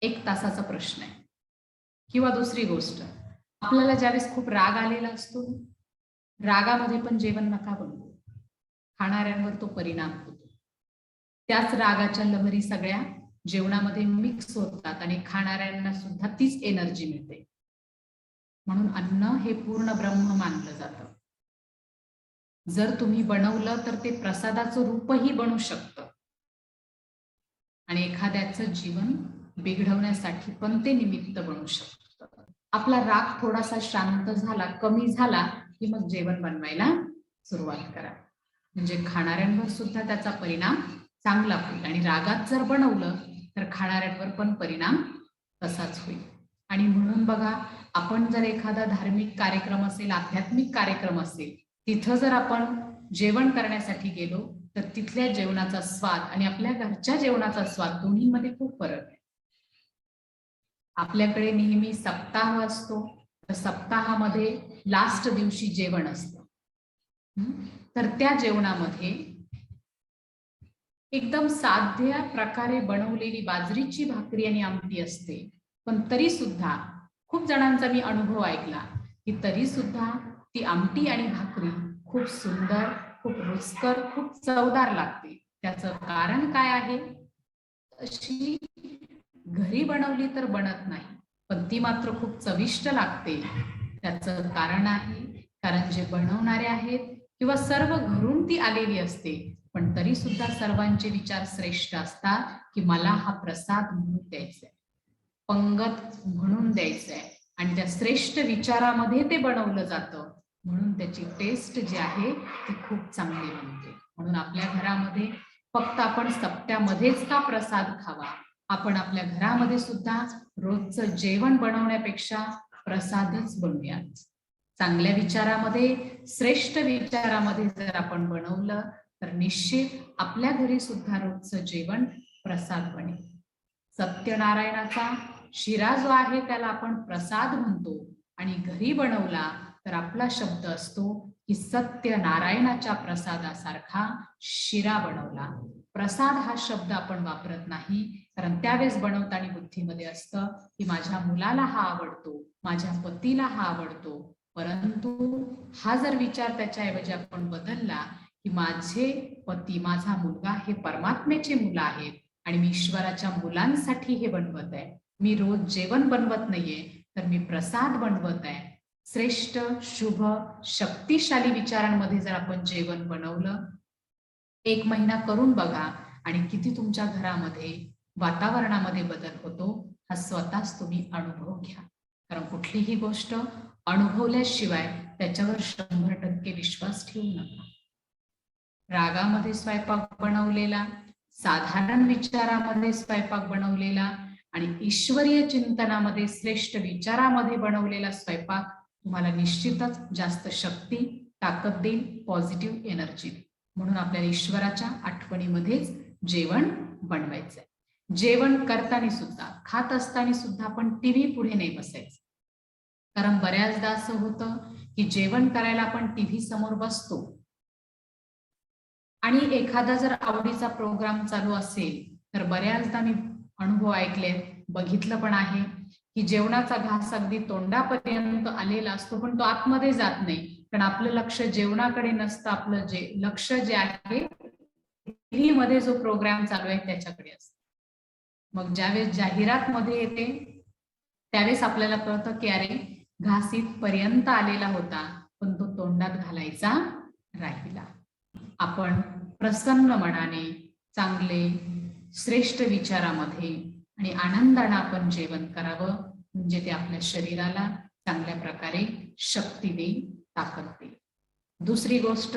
1 तासाचा प्रश्न आहे. किंवा दुसरी गोष्ट, आपल्याला ज्यावेळेस खूप राग आलेला असतो, रागामध्ये पण जेवण नका बनवू, खाणाऱ्यांवर तो परिणाम होतो. त्याच रागाच्या लहरी सगळ्या जेवणामध्ये मिक्स होतात आणि खाणाऱ्यांना सुद्धा तीच एनर्जी मिळते. म्हणून अन्न हे पूर्ण ब्रह्म मानलं जातं. जर तुम्ही बनवलं तर ते प्रसादाचं रूपही बनू शकतं आणि एखाद्याचं जीवन बिघडवण्यासाठी पण ते निमित्त बनू शकतं. आपला राग थोडासा शांत झाला, कमी झाला की मग जेवण बनवायला सुरुवात करा, म्हणजे खाणाऱ्यांवर सुद्धा त्याचा परिणाम चांगला होईल. आणि रागात जर बनवलं तर खाणाऱ्यांवर पण परिणाम तसाच होईल. आणि म्हणून बघा, आपण जर एखादा धार्मिक कार्यक्रम असेल, आध्यात्मिक कार्यक्रम असेल, तिथं जर आपण जेवण करण्यासाठी गेलो तर तिथल्या जेवणाचा स्वाद आणि आपल्या घरच्या जेवणाचा स्वाद दोन्हीमध्ये खूप फरक आहे. आपल्याकडे नेहमी सप्ताह असतो, तर सप्ताहामध्ये लास्ट दिवशी जेवण असतं. तर त्या जेवणामध्ये एकदम साध्या प्रकारे बनवलेली बाजरीची भाकरी आणि आमटी असते, पण तरी सुद्धा खूप जणांचा मी अनुभव ऐकला की तरी सुद्धा ती आमटी आणि भाकरी खूप सुंदर, खूप रुचकर, खूप चवदार लागते. त्याचं कारण काय आहे? अशी घरी बनवली तर बनत नाही, पण ती मात्र खूप चविष्ट लागते. त्याचं कारण आहे, कारण जे बनवणारे आहेत किंवा सर्व घरून ती आलेली असते, पण तरी सुद्धा सर्वांचे विचार श्रेष्ठ असतात की मला हा प्रसाद म्हणून द्यायचा आहे, पंगत म्हणून द्यायचा आहे, आणि त्या श्रेष्ठ विचारामध्ये ते बनवलं जातं, म्हणून त्याची टेस्ट जी आहे ती खूप चांगली बनते. म्हणून आपल्या घरामध्ये फक्त आपण सप्त्यामध्येच का प्रसाद खावा, आपण आपल्या घरामध्ये सुद्धा रोजचं जेवण बनवण्यापेक्षा प्रसादच बनवूयात. चांगल्या विचारामध्ये, श्रेष्ठ विचारामध्ये जर आपण बनवलं तर निश्चित आपल्या घरी सुद्धा रोजचं जेवण प्रसाद बनेल. सत्यनारायणाचा शिरा जो आहे त्याला आपण प्रसाद म्हणतो, आणि घरी बनवला तर आपला शब्द असतो की सत्यनारायणाच्या प्रसादासारखा शिरा बनवला. प्रसाद हा शब्द आपण वापरत नाही, कारण त्यावेळेस बनवताना बुद्धीमध्ये असतं की माझ्या मुलाला हा आवडतो, माझ्या पतीला हा आवडतो. परंतु हा जर विचार त्याच्याऐवजी आपण बदलला की माझे पती, माझा मुलगा हे परमात्म्याचे मुलं आहेत आणि मी ईश्वराच्या मुलांसाठी हे बनवत आहे, मी रोज जेवण बनवत नाहीये तर मी प्रसाद बनवत आहे. श्रेष्ठ, शुभ, शक्तिशाली विचारांमध्ये जर आपण जेवण बनवलं, 1 महिना करून बघा आणि किती तुमच्या घरामध्ये, वातावरणामध्ये बदल होतो हा स्वतःच तुम्ही अनुभव घ्या. कारण कुठलीही गोष्ट अनुभवल्याशिवाय त्याच्यावर 100% विश्वास ठेवू नका. रागामध्ये स्वयंपाक बनवलेला, साधारण विचारामध्ये स्वयंपाक बनवलेला आणि ईश्वरीय चिंतनामध्ये, श्रेष्ठ विचारामध्ये बनवलेला स्वयंपाक तुम्हाला निश्चितच जास्त शक्ती, ताकद देईल, पॉझिटिव्ह एनर्जी. म्हणून आपल्याला ईश्वराच्या आठवणीमध्येच जेवण बनवायचंय. जेवण करताना सुद्धा, खात असताना सुद्धा आपण टीव्ही पुढे नाही बसायचं. कारण बऱ्याचदा असं होतं की जेवण करायला आपण टीव्ही समोर बसतो आणि एखादा जर आवडीचा प्रोग्राम चालू असेल तर बऱ्याचदा मी अनुभव ऐकले, बघितलं पण आहे की जेवणाचा घास अगदी तोंडापर्यंत आलेला असतो पण तो आतमध्ये जात नाही, कारण आपलं लक्ष जेवणाकडे नसतं, आपलं लक्ष जे आहे टीव्ही मध्ये जो प्रोग्राम चालू आहे त्याच्याकडे असतं. मग ज्यावेळेस जाहिरात मध्ये येते त्यावेळेस आपल्याला कळतं की अरे घास इथपर्यंत आलेला होता पण तो तोंडात घालायचा राहिला. आपण प्रसन्न मनाने, चांगले श्रेष्ठ विचारामध्ये आणि आनंदाने आपण जेवण करावं, म्हणजे ते आपल्या शरीराला चांगल्या प्रकारे शक्ती देईल, ताकद देईल. दुसरी गोष्ट,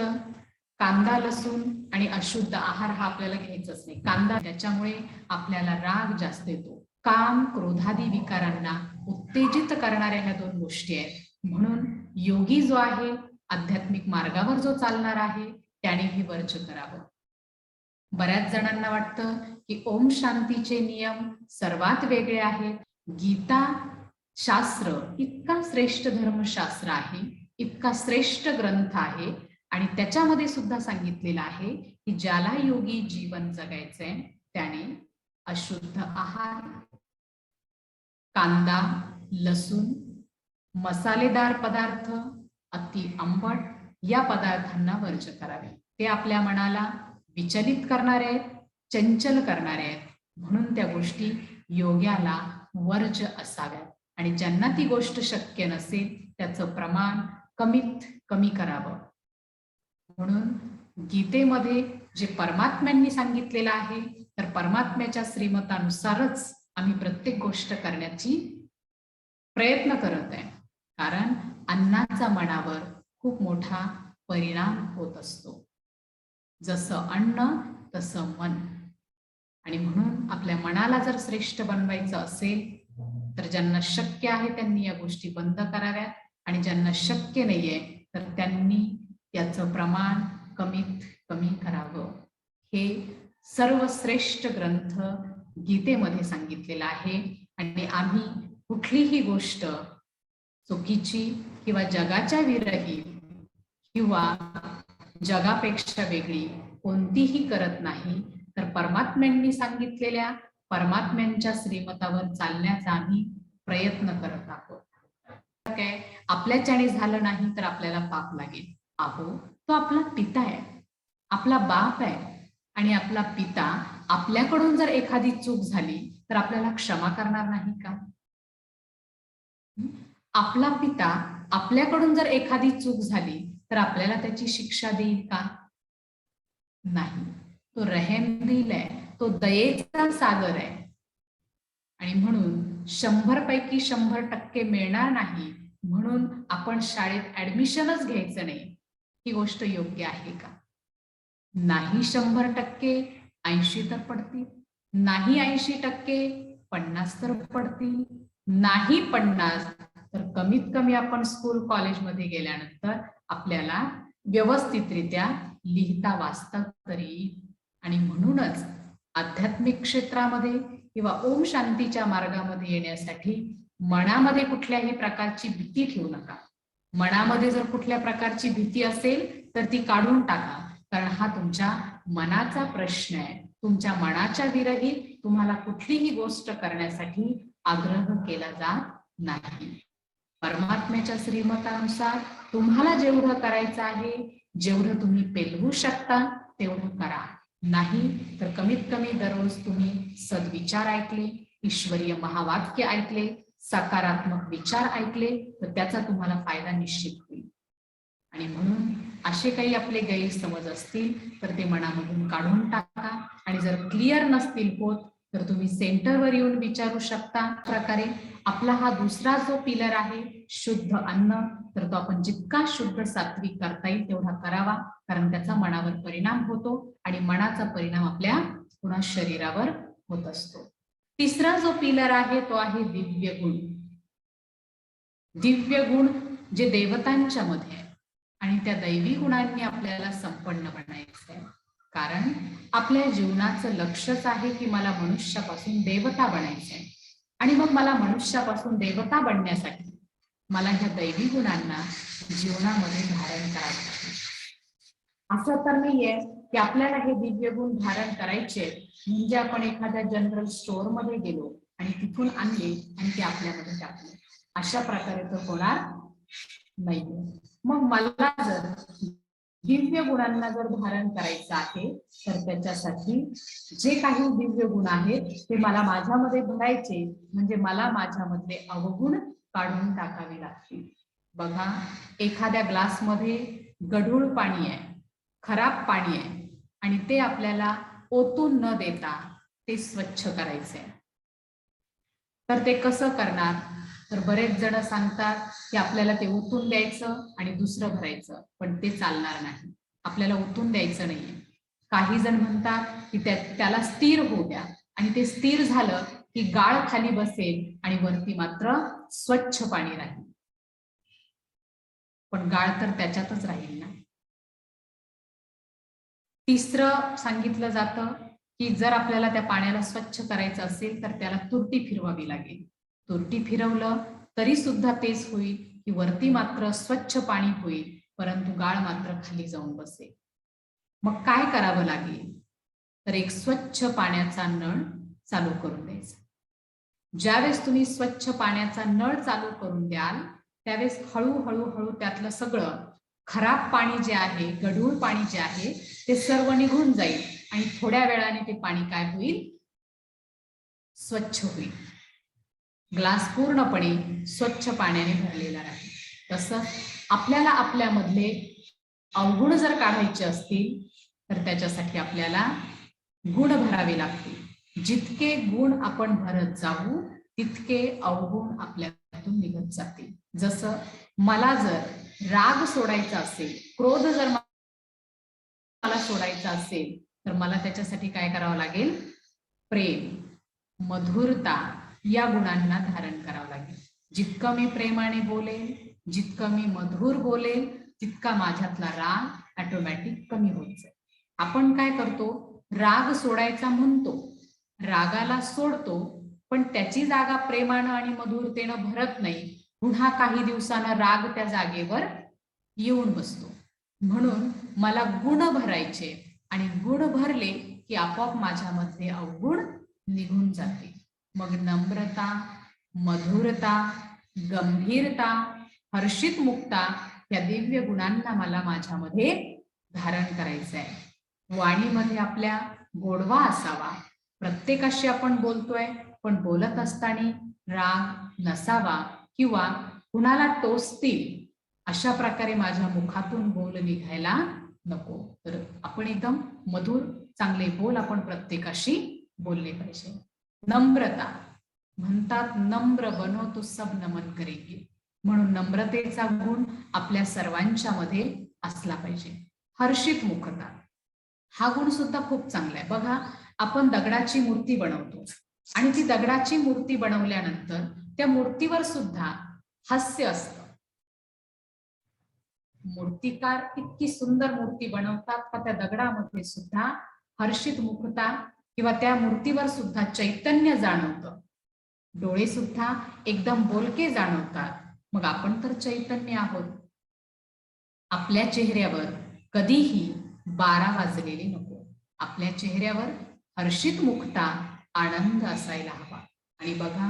कांदा, लसूण आणि अशुद्ध आहार हा आपल्याला घ्यायचाच नाही. कांदा, त्याच्यामुळे आपल्याला राग जास्त येतो. काम, क्रोधादी विकारांना उत्तेजित करणाऱ्या ह्या 2 गोष्टी आहेत. म्हणून योगी जो आहे, आध्यात्मिक मार्गावर जो चालणार आहे त्याने हे वर्ज करावं. बऱ्याच जणांना वाटतं की ओम शांतीचे नियम सर्वात वेगळे आहेत. गीता शास्त्र इतका श्रेष्ठ धर्मशास्त्र आहे, इतका श्रेष्ठ ग्रंथ आहे आणि त्याच्यामध्ये सुद्धा सांगितलेलं आहे की ज्याला योगी जीवन जगायचंय त्याने अशुद्ध आहार, कांदा, लसूण, मसालेदार पदार्थ, अति आंबट या पदार्थांना वर्ज करावे. ते आपल्या मनाला विचलित करणारे आहेत, चंचल करणारे आहेत, म्हणून त्या गोष्टी योग्याला वर्ज असाव्यात. आणि ज्यांना ती गोष्ट शक्य नसेल त्याचं प्रमाण कमीत कमी करावं. म्हणून गीतेमध्ये जे परमात्म्यांनी सांगितलेलं आहे तर परमात्म्याच्या श्रीमतानुसारच आम्ही प्रत्येक गोष्ट करण्याची प्रयत्न करत आहे, कारण अन्नाचा मनावर खूप मोठा परिणाम होत असतो. जसं अन्न तसं मन. आणि म्हणून आपल्या मनाला जर श्रेष्ठ बनवायचं असेल तर ज्यांना शक्य आहे त्यांनी या गोष्टी बंद कराव्यात आणि ज्यांना शक्य नाहीये तर त्यांनी याचं प्रमाण कमीत कमी करावं. हे सर्वश्रेष्ठ ग्रंथ गीतेमध्ये सांगितलेला आहे आणि आम्ही कुठलीही गोष्ट चुकीची किंवा जगाच्या विरहित किंवा जगापेक्षा वेगळी कोणतीही करत नाही, तर परमात्म्यांनी सांगितलेल्या परमात्म्यांच्या श्रीमतावर चालण्याचा आम्ही प्रयत्न करत आहोत. काय आपल्याच्याने झालं नाही तर आपल्याला पाप लागेल. अहो, तो आपला पिता आहे, आपला बाप आहे आणि आपला पिता आपल्याकडून जर एखादी चूक झाली तर आपल्याला क्षमा करणार नाही का? आपला पिता आपल्याकडून जर एखादी चूक झाली तर आपल्याला त्याची शिक्षा देईल का? नाही. तो रहमदिल आहे, तो दयेचा सागर आहे आणि म्हणून 100 पैकी 100% मिळणार नाही म्हणून आपण शाळेत ऍडमिशनच घ्यायचं नाही, ही गोष्ट योग्य आहे का? नाही 100% 80 तर पडतील, नाही 80% 50 तर पडतील, नाही 50 तर कमीत कमी आपण स्कूल कॉलेजमध्ये गेल्यानंतर आपल्याला व्यवस्थितरित्या लिहिता वाचता तरी. आणि म्हणूनच आध्यात्मिक क्षेत्रामध्ये किंवा ओम शांतीच्या मार्गामध्ये येण्यासाठी मनामध्ये कुठल्याही प्रकारची भीती ठेवू नका. मनामध्ये जर कुठल्या प्रकारची भीती असेल तर ती काढून टाका, कारण हा तुमच्या मनाचा प्रश्न आहे. तुमच्या मनाच्या विरहित तुम्हाला कुठलीही गोष्ट करण्यासाठी आग्रह केला जात नाही. परमात्म्याच्या श्रीमतानुसार तुम्हाला जेवढं करायचं आहे, जेवढं तुम्ही पेलवू शकता तेवढं करा. नाही तर कमीत कमी दररोज तुम्ही सद्विचार ऐकले, ईश्वरीय महावाक्य ऐकले, सकारात्मक विचार ऐकले तर त्याचा तुम्हाला फायदा निश्चित होईल. आणि म्हणून असे काही आपले गैरसमज असतील तर ते मनामधून काढून टाका. आणि जर क्लिअर नसतील होत तर तुम्ही सेंटरवर येऊन विचारू शकता. प्रकारे आपला हा दुसरा जो पिलर आहे शुद्ध अन्न, तर तो आपण जितका शुद्ध सात्विक करता येईल तेवढा करावा, कारण त्याचा मनावर परिणाम होतो आणि मनाचा परिणाम आपल्या पुन्हा शरीरावर होत असतो. तिसरा जो पिलर आहे तो आहे दिव्य गुण. दिव्य गुण जे देवतांच्या मध्ये आहे आणि त्या दैवी गुणांनी आपल्याला संपन्न बनायचं आहे. कारण आपल्या जीवनाचं लक्ष्यच आहे की मला मनुष्यापासून देवता बनायचं आहे. आणि मग मला मनुष्यापासून देवता बनण्यासाठी मला ह्या दैवी गुणांना जीवनामध्ये धारण करायचं आहे. असं तर नाहीये की आपल्याला हे दिव्य गुण धारण करायचे म्हणजे आपण एखाद्या जनरल स्टोअर मध्ये गेलो आणि तिथून आणले आणि ते आपल्यामध्ये टाकले, अशा प्रकारे तर होणार नाहीये. मग मला जर दिव्य गुणांना जर धारण करायचं आहे तर त्याच्यासाठी जे काही दिव्य गुण आहेत ते मला माझ्यामध्ये भरायचे, म्हणजे मला माझ्यामधले अवगुण काढून टाकावे लागतील. बघा, एखाद्या ग्लासमध्ये गढूळ पाणी आहे, खराब पाणी आहे आणि ते आपल्याला ओतून न देता ते स्वच्छ करायचे, तर ते कसं करणार? तर बरेच जण सांगतात की आपल्याला ते ओतून द्यायचं आणि दुसरं भरायचं, पण ते चालणार नाही. आपल्याला ओतून द्यायचं नाहीये. काही जण म्हणतात की त्याला स्थिर होऊ द्या आणि ते स्थिर झालं की गाळ खाली बसेल आणि वरती मात्र स्वच्छ पाणी राहील, पण गाळ तर त्याच्यातच राहील ना. तिसरं सांगितलं जातं की जर आपल्याला त्या पाण्याला स्वच्छ करायचं असेल तर त्याला तुरटी फिरवावी लागेल. तुरटी फिरवलं तरी सुद्धा तेच होईल की वरती मात्र स्वच्छ पाणी होईल, परंतु गाळ मात्र खाली जाऊन बसेल. मग काय करावं लागेल? तर एक स्वच्छ पाण्याचा नळ चालू करून द्यायचा. ज्यावेळेस तुम्ही स्वच्छ पाण्याचा नळ चालू करून द्याल त्यावेळेस हळूहळू त्यातलं सगळं खराब पाणी जे आहे, गढूळ पाणी जे आहे ते सर्व निघून जाईल आणि थोड्या वेळाने ते पाणी काय होईल? स्वच्छ होईल. ग्लास पूर्णपणे स्वच्छ पाण्याने भरलेला राहील. तसं आपल्याला आपल्यामधले अवगुण जर काढायचे असतील तर त्याच्यासाठी आपल्याला गुण भरावे लागतील. जितके गुण आपण भरत जाऊ तितके अवगुण आपल्यातून निघत जातील. जसं मला जर राग सोडायचा असेल, क्रोध जर मला सोडायचा असेल तर मला त्याच्यासाठी काय करावं लागेल? प्रेम, मधुरता या गुणांना धारण करावं लागेल. जितकं मी प्रेमाने बोलेल, जितकं मी मधुर बोलेल, तितका माझ्यातला राग ऑटोमॅटिक कमी होत जाईल. आपण काय करतो? राग सोडायचा म्हणतो, रागाला सोडतो, पण त्याची जागा प्रेमानं आणि मधुरतेनं भरत नाही. पुन्हा काही दिवसानं राग त्या जागेवर येऊन बसतो. म्हणून मला गुण भरायचे आणि गुण भरले की आपोआप माझ्यामध्ये अवगुण निघून जाते. मग नम्रता, मधुरता, गंभीरता, हर्षित मुक्ता या दिव्य गुणांना मला माझ्यामध्ये धारण करायचं आहे. वाणीमध्ये आपल्या गोडवा असावा. प्रत्येकाशी आपण बोलतोय पण बोलत असताना राग नसावा किंवा कुणाला टोचतील अशा प्रकारे माझ्या मुखातून बोल निघायला नको. तर आपण एकदम मधुर चांगले बोल आपण प्रत्येकाशी बोलले पाहिजे. नम्रता, म्हणतात नम्र बनो तो सब नमन करेगी. म्हणून नम्रतेचा गुण आपल्या सर्वांच्या मध्ये असला पाहिजे. हर्षित मुखता हा गुण सुद्धा खूप चांगला आहे. बघा, आपण दगडाची मूर्ती बनवतो आणि ती दगडाची मूर्ती बनवल्यानंतर त्या मूर्तीवर सुद्धा हास्य असतं. मूर्तिकार इतकी सुंदर मूर्ती बनवतात का त्या दगडामध्ये सुद्धा हर्षित मुखता किंवा त्या मूर्तीवर सुद्धा चैतन्य जाणवतं. डोळे सुद्धा एकदम बोलके जाणवतात. मग आपण तर चैतन्य आहोत. आपल्या चेहऱ्यावर कधीही 12 वाजलेले नको. आपल्या चेहऱ्यावर हर्षित मुखता, आनंद असायला हवा. आणि बघा,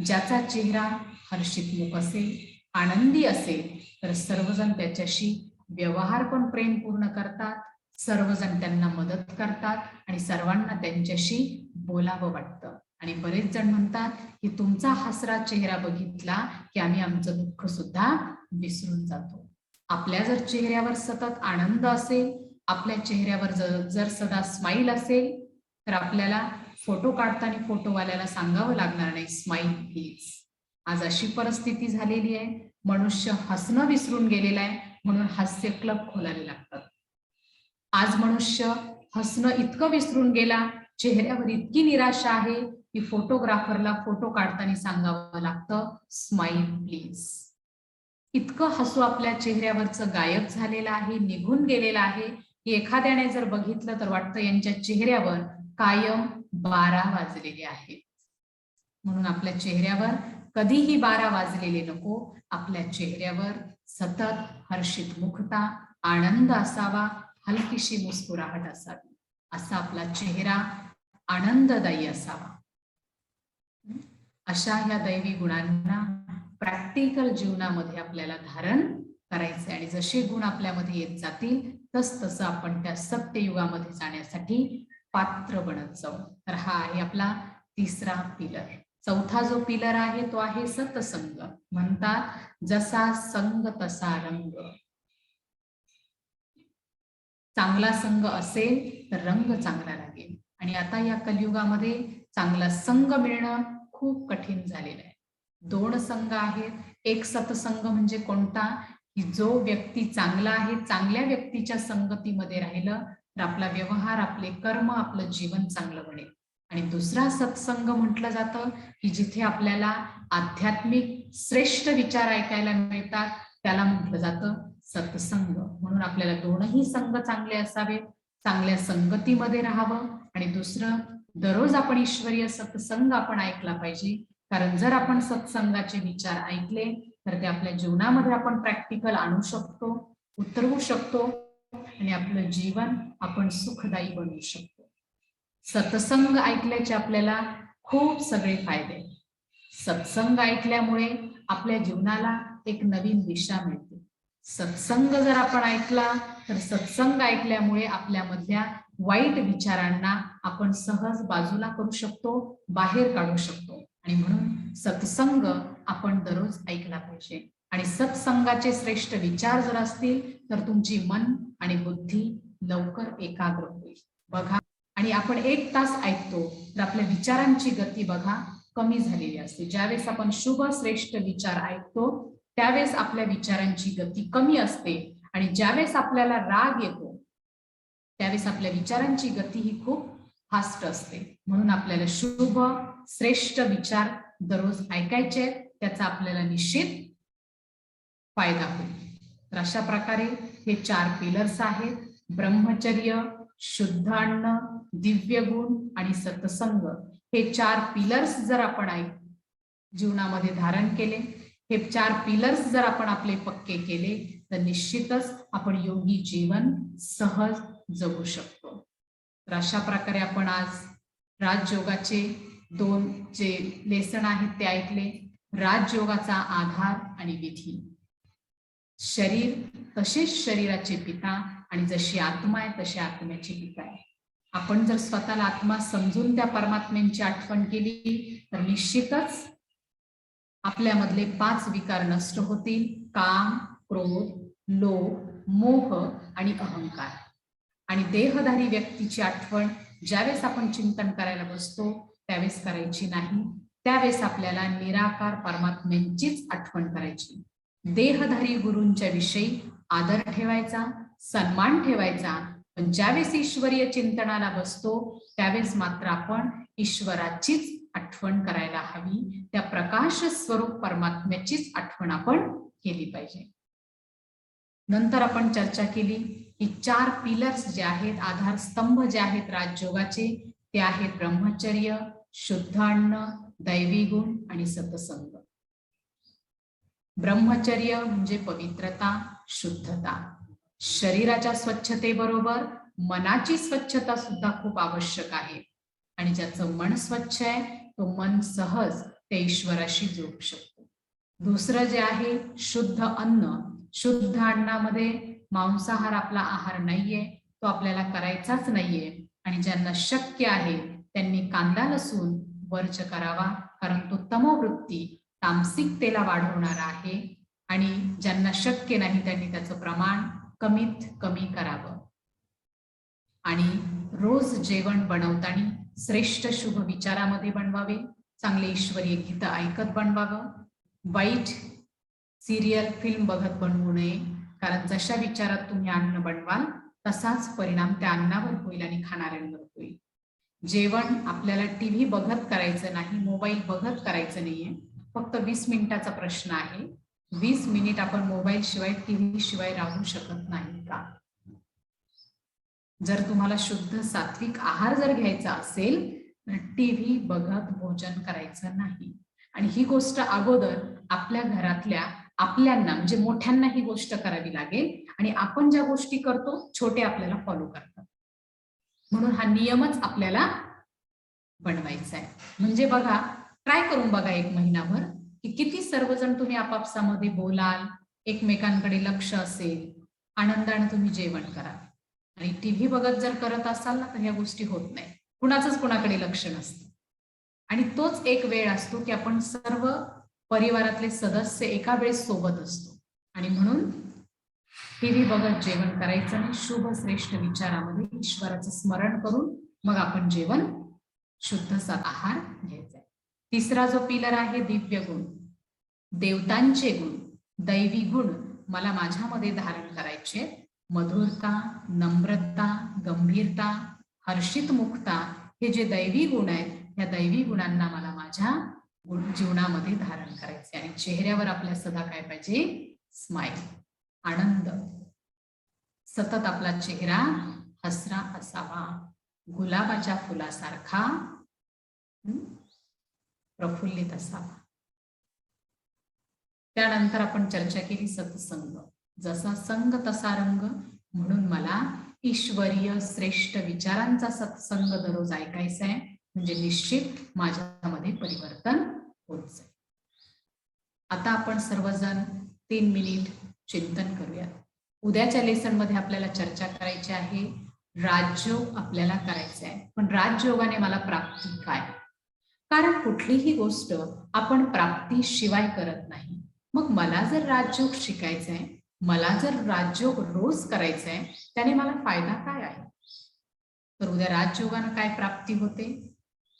ज्याचा चेहरा हर्षित मुख असेल, आनंदी असेल, तर सर्वजण त्याच्याशी व्यवहार पण प्रेमपूर्ण करतात, सर्वजण त्यांना मदत करतात आणि सर्वांना त्यांच्याशी बोलावं वाटतं. आणि बरेच जण म्हणतात की तुमचा हसरा चेहरा बघितला की आम्ही आमचं दुःख सुद्धा विसरून जातो. आपल्या जर चेहऱ्यावर सतत आनंद असेल, आपल्या चेहऱ्यावर जर सदा स्माईल असेल, तर आपल्याला फोटो काढताना फोटोवाल्याला सांगावं लागणार नाही स्माईल प्लीज. आज अशी परिस्थिती झालेली आहे, मनुष्य हसणं विसरून गेलेला आहे, म्हणून हास्य क्लब खोलावे लागतात. आज मनुष्य हसणं इतकं विसरून गेला, चेहऱ्यावर इतकी निराशा आहे की फोटोग्राफरला फोटो काढताना सांगावं लागतं स्माईल प्लीज. इतकं हसू आपल्या चेहऱ्यावरचं गायब झालेलं आहे, निघून गेलेलं आहे की एखाद्याने जर बघितलं तर वाटतं यांच्या चेहऱ्यावर कायम 12 वाजलेले आहेत. म्हणून आपल्या चेहऱ्यावर कधीही 12 वाजलेले नको. आपल्या चेहऱ्यावर सतत हर्षित मुखता, आनंद असावा, हलकीशी मुस्कुराहट असावी. असा आपला चेहरा आनंददायी असावा. अशा ह्या दैवी गुणांना प्रॅक्टिकल जीवनामध्ये आपल्याला धारण करायचे आणि जसे गुण आपल्यामध्ये येत जातील तसं आपण त्या सत्ययुगामध्ये जाण्यासाठी पात्र बनत जाऊ. तर हा आहे आपला तिसरा पिलर. चौथा जो पिलर आहे तो आहे सत्संग. म्हणतात जसा संग तसा रंग. चांगला संग असेल तर रंग चांगला लागेल. आणि आता या कलियुगामध्ये चांगला संग मिळणं खूप कठीण झालेलं आहे. 2 संघ आहेत. एक सत्संग म्हणजे कोणता, की जो व्यक्ती चांगला आहे, चांगल्या व्यक्तीच्या संगतीमध्ये राहिलं तर आपला व्यवहार, आपले कर्म, आपलं जीवन चांगलं बनेल. आणि दुसरा सत्संग म्हटलं जातं की जिथे आपल्याला आध्यात्मिक श्रेष्ठ विचार ऐकायला मिळतात, त्याला म्हटलं जातं सत्संग. म्हणून आपल्याला दोनही संघ चांगले असावे, चांगल्या संगतीमध्ये राहावं. आणि दुसरं, दररोज आपण ईश्वरीय सत्संग आपण ऐकला पाहिजे. कारण जर आपण सत्संगाचे विचार ऐकले तर ते आपल्या जीवनामध्ये आपण प्रॅक्टिकल आणू शकतो, उतरवू शकतो आणि आपलं जीवन आपण सुखदायी बनवू शकतो. सत्संग ऐकल्याचे आपल्याला खूप सगळे फायदे. सत्संग ऐकल्यामुळे आपल्या जीवनाला एक नवीन दिशा मिळते. सत्संग जर आपण ऐकला तर सत्संग ऐकल्यामुळे आपल्यामधल्या वाईट विचारांना आपण सहज बाजूला करू शकतो, बाहेर काढू शकतो. आणि म्हणून सत्संग आपण दररोज ऐकला पाहिजे. आणि सत्संगाचे श्रेष्ठ विचार जर असतील तर तुमची मन आणि बुद्धी लवकर एकाग्र होईल. बघा, आणि आपण 1 तास ऐकतो तर आपल्या विचारांची गती बघा कमी झालेली असते. ज्यावेळेस आपण शुभ श्रेष्ठ विचार ऐकतो त्यावेळेस आपल्या विचारांची गती कमी असते. आणि ज्यावेळेस आपल्याला राग येतो त्यावेळेस आपल्या विचारांची गती ही खूप फास्ट असते. म्हणून आपल्याला शुभ श्रेष्ठ विचार दररोज ऐकायचे, त्याचा आपल्याला निश्चित फायदा होईल. तर अशा प्रकारे हे 4 पिलर्स आहेत. ब्रह्मचर्य, शुद्ध अन्न, दिव्य गुण आणि सत्संग. हे 4 पिलर्स जर आपण जीवनामध्ये धारण केले, हे 4 पिलर्स जर आपण आपले पक्के केले तर निश्चितच आपण योगी जीवन सहज जगू शकतो. तर अशा प्रकारे आपण आज राजयोगाचे 2 जे लेसन आहेत ते ऐकले. राजयोगाचा आधार आणि विधी. शरीर तसेच शरीराचे पिता आणि जशी आत्मा आहे तशी आत्म्याचे पिता आहे. आपण जर स्वतःला आत्मा समजून त्या परमात्म्यांची आठवण केली तर निश्चितच आपल्यामधले 5 विकार नष्ट होतील. काम, क्रोध, लोभ, मोह आणि अहंकार. आणि देहधारी व्यक्तीची आठवण ज्यावेळेस आपण चिंतन करायला बसतो त्यावेळेस करायची नाही. त्यावेळेस आपल्याला निराकार परमात्म्यांचीच आठवण करायची. देहधारी गुरूंच्या विषयी आदर ठेवायचा, सन्मान ठेवायचा. पण ज्यावेळेस ईश्वरीय चिंतनाला बसतो त्यावेळेस मात्र आपण ईश्वराचीच आठवण करायला हवी. त्या प्रकाश स्वरूप परमात्म्याचीच आठवण आपण केली पाहिजे. नंतर आपण चर्चा केली की 4 पिलर्स जे आहेत, आधारस्तंभ जे आहेत राजयोगाचे, ते आहेत ब्रह्मचर्य, शुद्ध अन्न, दैवी गुण आणि सत्संग. ब्रह्मचर्य म्हणजे पवित्रता, शुद्धता. शरीराच्या स्वच्छतेबरोबर मनाची स्वच्छता सुद्धा खूप आवश्यक आहे. आणि ज्याचं मन स्वच्छ आहे तो मन सहज त्या ईश्वराशी जोडू शकतो. दुसरं जे आहे शुद्ध अन्न. शुद्ध अन्नामध्ये मांसाहार आपला आहार नाहीये, तो आपल्याला करायचाच नाहीये. आणि ज्यांना शक्य आहे त्यांनी कांदा लसूण वर्ज करावा, कारण तो तमोवृत्ती तामसिकतेला वाढवणारा आहे. आणि ज्यांना शक्य नाही त्यांनी त्याचं प्रमाण कमीत कमी करावं. आणि रोज जेवण बनवताना श्रेष्ठ शुभ विचारामध्ये बनवावे. चांगले ईश्वरीय गीत ऐकत बनवावं. वाईट सिरियल फिल्म बघत बनवू नये, कारण जशा विचारात तुम्ही अन्न बनवाल तसाच परिणाम त्या अन्नावर होईल आणि खाणाऱ्यांवर होईल. जेवण आपल्याला टीव्ही बघत करायचं नाही, मोबाईल बघत करायचं नाहीये. फक्त 20 मिनिटाचा प्रश्न आहे. 20 मिनिट आपण मोबाईल शिवाय टीव्ही शिवाय राहू शकत नाही का? जर तुम्हाला शुद्ध सात्विक आहार जर घ्यायचा असेल तर टीव्ही बघत भोजन करायचं नाही. आणि ही गोष्ट अगोदर आपल्या घरातल्या आपल्यांना म्हणजे मोठ्यांना ही गोष्ट करावी लागेल. आणि आपण ज्या गोष्टी करतो छोटे आपल्याला फॉलो करतात. म्हणून हा नियमच आपल्याला बनवायचा आहे. म्हणजे बघा, ट्राय करून बघा 1 महिनाभर की किती सर्वजण तुम्ही आपापसामध्ये बोलाल, एकमेकांकडे लक्ष असेल, आनंदाने तुम्ही जेवण कराल. आणि टीव्ही बघत जर करत असाल ना तर ह्या गोष्टी होत नाही. कुणाचंच कुणाकडे लक्ष नसतं. आणि तोच एक वेळ असतो की आपण सर्व परिवारातले सदस्य एका वेळेस सोबत असतो. आणि म्हणून टीव्ही बघत जेवण करायचं नाही. शुभ श्रेष्ठ विचारामध्ये ईश्वराचं स्मरण करून मग आपण जेवण शुद्ध आहार घ्यायचा. तिसरा जो पिलर आहे दिव्य गुण, देवतांचे गुण, दैवी गुण मला माझ्यामध्ये धारण करायचे. मधुरता, नम्रता, गंभीरता, हर्षित मुक्ता हे जे दैवी गुण आहेत या दैवी गुणांना मला माझ्या जीवनामध्ये धारण करायचे. आणि चेहऱ्यावर आपल्या सदा काय पाहिजे? स्माइल, आनंद. सतत आपला चेहरा हसरा असावा, गुलाबाच्या फुलासारखा प्रफुल्लित असावा. त्यानंतर आपण चर्चा केली सत्संग. जसा संग तसा रंग. म्हणून मला ईश्वरीय श्रेष्ठ विचारांचा सत्संग दररोज ऐकायचा आहे. म्हणजे निश्चित माझ्यामध्ये परिवर्तन होत जाईल. आता आपण सर्वजण 3 मिनिट चिंतन करूया. उद्याच्या लेसन मध्ये आपल्याला चर्चा करायची आहे. राजयोग आपल्याला करायचं आहे. पण राजयोगाने मला प्राप्ती काय? कारण कुठलीही गोष्ट आपण प्राप्तीशिवाय करत नाही. मग मला जर राजयोग शिकायचा आहे, मला जर राजयोग रोज करायचा आहे, त्याने मला फायदा काय आहे? तर उद्या राजयोगानं काय प्राप्ती होते,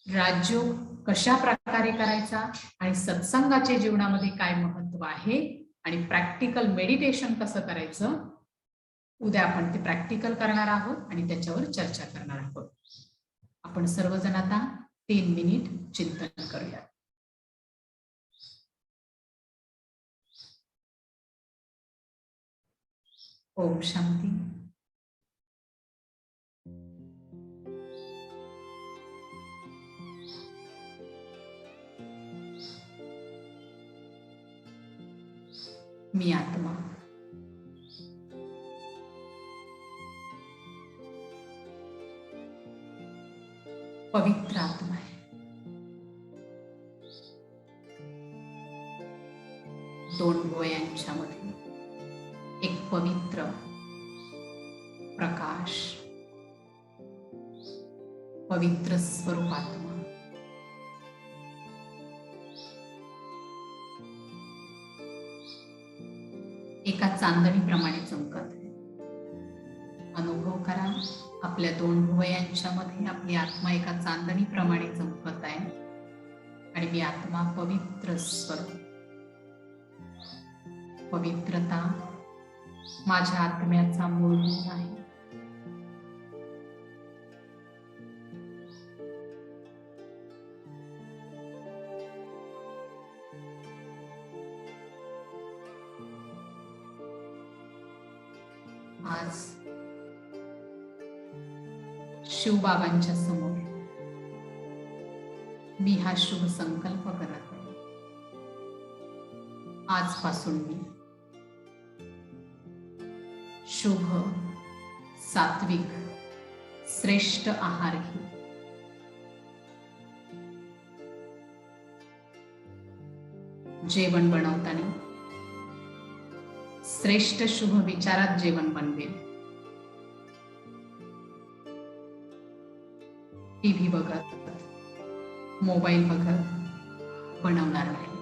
राजयोग कशा प्रकारे करायचा आणि सत्संगाचे जीवनामध्ये काय महत्व आहे आणि प्रॅक्टिकल मेडिटेशन कसं करायचं, उद्या आपण ते प्रॅक्टिकल करणार आहोत आणि त्याच्यावर चर्चा करणार आहोत. आपण सर्वजण आता 3 मिनिट चिंतन करूया. ओम शांती. मी आत्मा पवित्र आत्मा आहे. दोन डोळ्यांच्यामध्ये एक पवित्र प्रकाश, पवित्र स्वरूप आत्मा. एका चांदणीप्रमाणे चमकत आहे. अनुभव करा, आपल्या 2 डोळ्यांच्या मध्ये आपली आत्मा एका चांदणीप्रमाणे चमकत आहे. आणि आणि मी आत्मा पवित्र स्वरूप. पवित्रता माझ्या आत्म्याचा मूळ गुण आहे. आज शिवबाबांच्या समोर मी हा शुभ संकल्प करत आहे. आजपासून मी शुभ, सात्विक, श्रेष्ठ आहार घेऊ. जेवण बनवताना श्रेष्ठ शुभ विचारात जेवण बनवेल. टीव्ही बघत, मोबाईल बघत बनवणार नाही.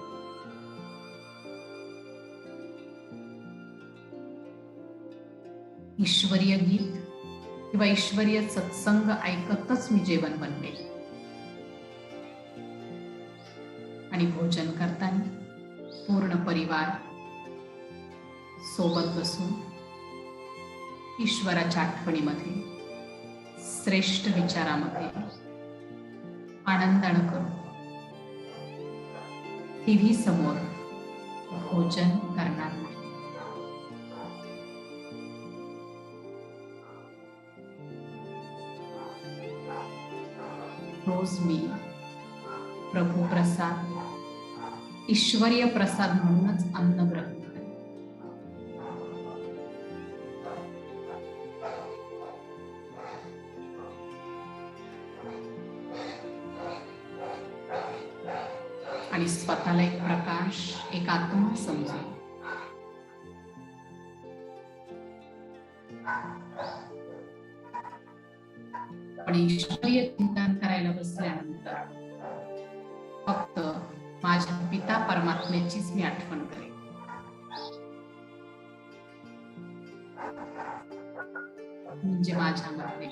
ईश्वरीय गीत किंवा ईश्वरीय सत्संग ऐकतच मी जेवण बनवेल. आणि भोजन करताना पूर्ण परिवार सोबत बसून ईश्वराच्या आठवणीमध्ये, श्रेष्ठ विचारामध्ये आनंदानं करू. टीव्ही समोर भोजन करणार नाही. रोज मी प्रभू प्रसाद, ईश्वरीय प्रसाद म्हणूनच अन्न ग्रहण करेन. आणि स्वतःला एक प्रकाश, एक आत्मा समजू. पण ईश्वरीय चिंतन करायला बसल्यानंतर फक्त माझ्या पिता परमात्म्याचीच मी आठवण करेन. म्हणजे माझ्यामध्ये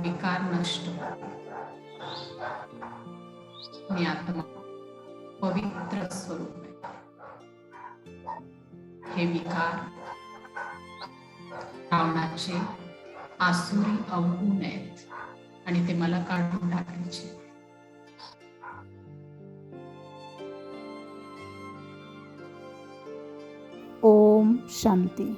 विकार नष्ट होतो. मी आत्मा पवित्र स्वरूप आहे. हे विकार रावणाचे आसुरी अवगुण आहेत आणि ते मला काढून टाकायचे. ओम शांती.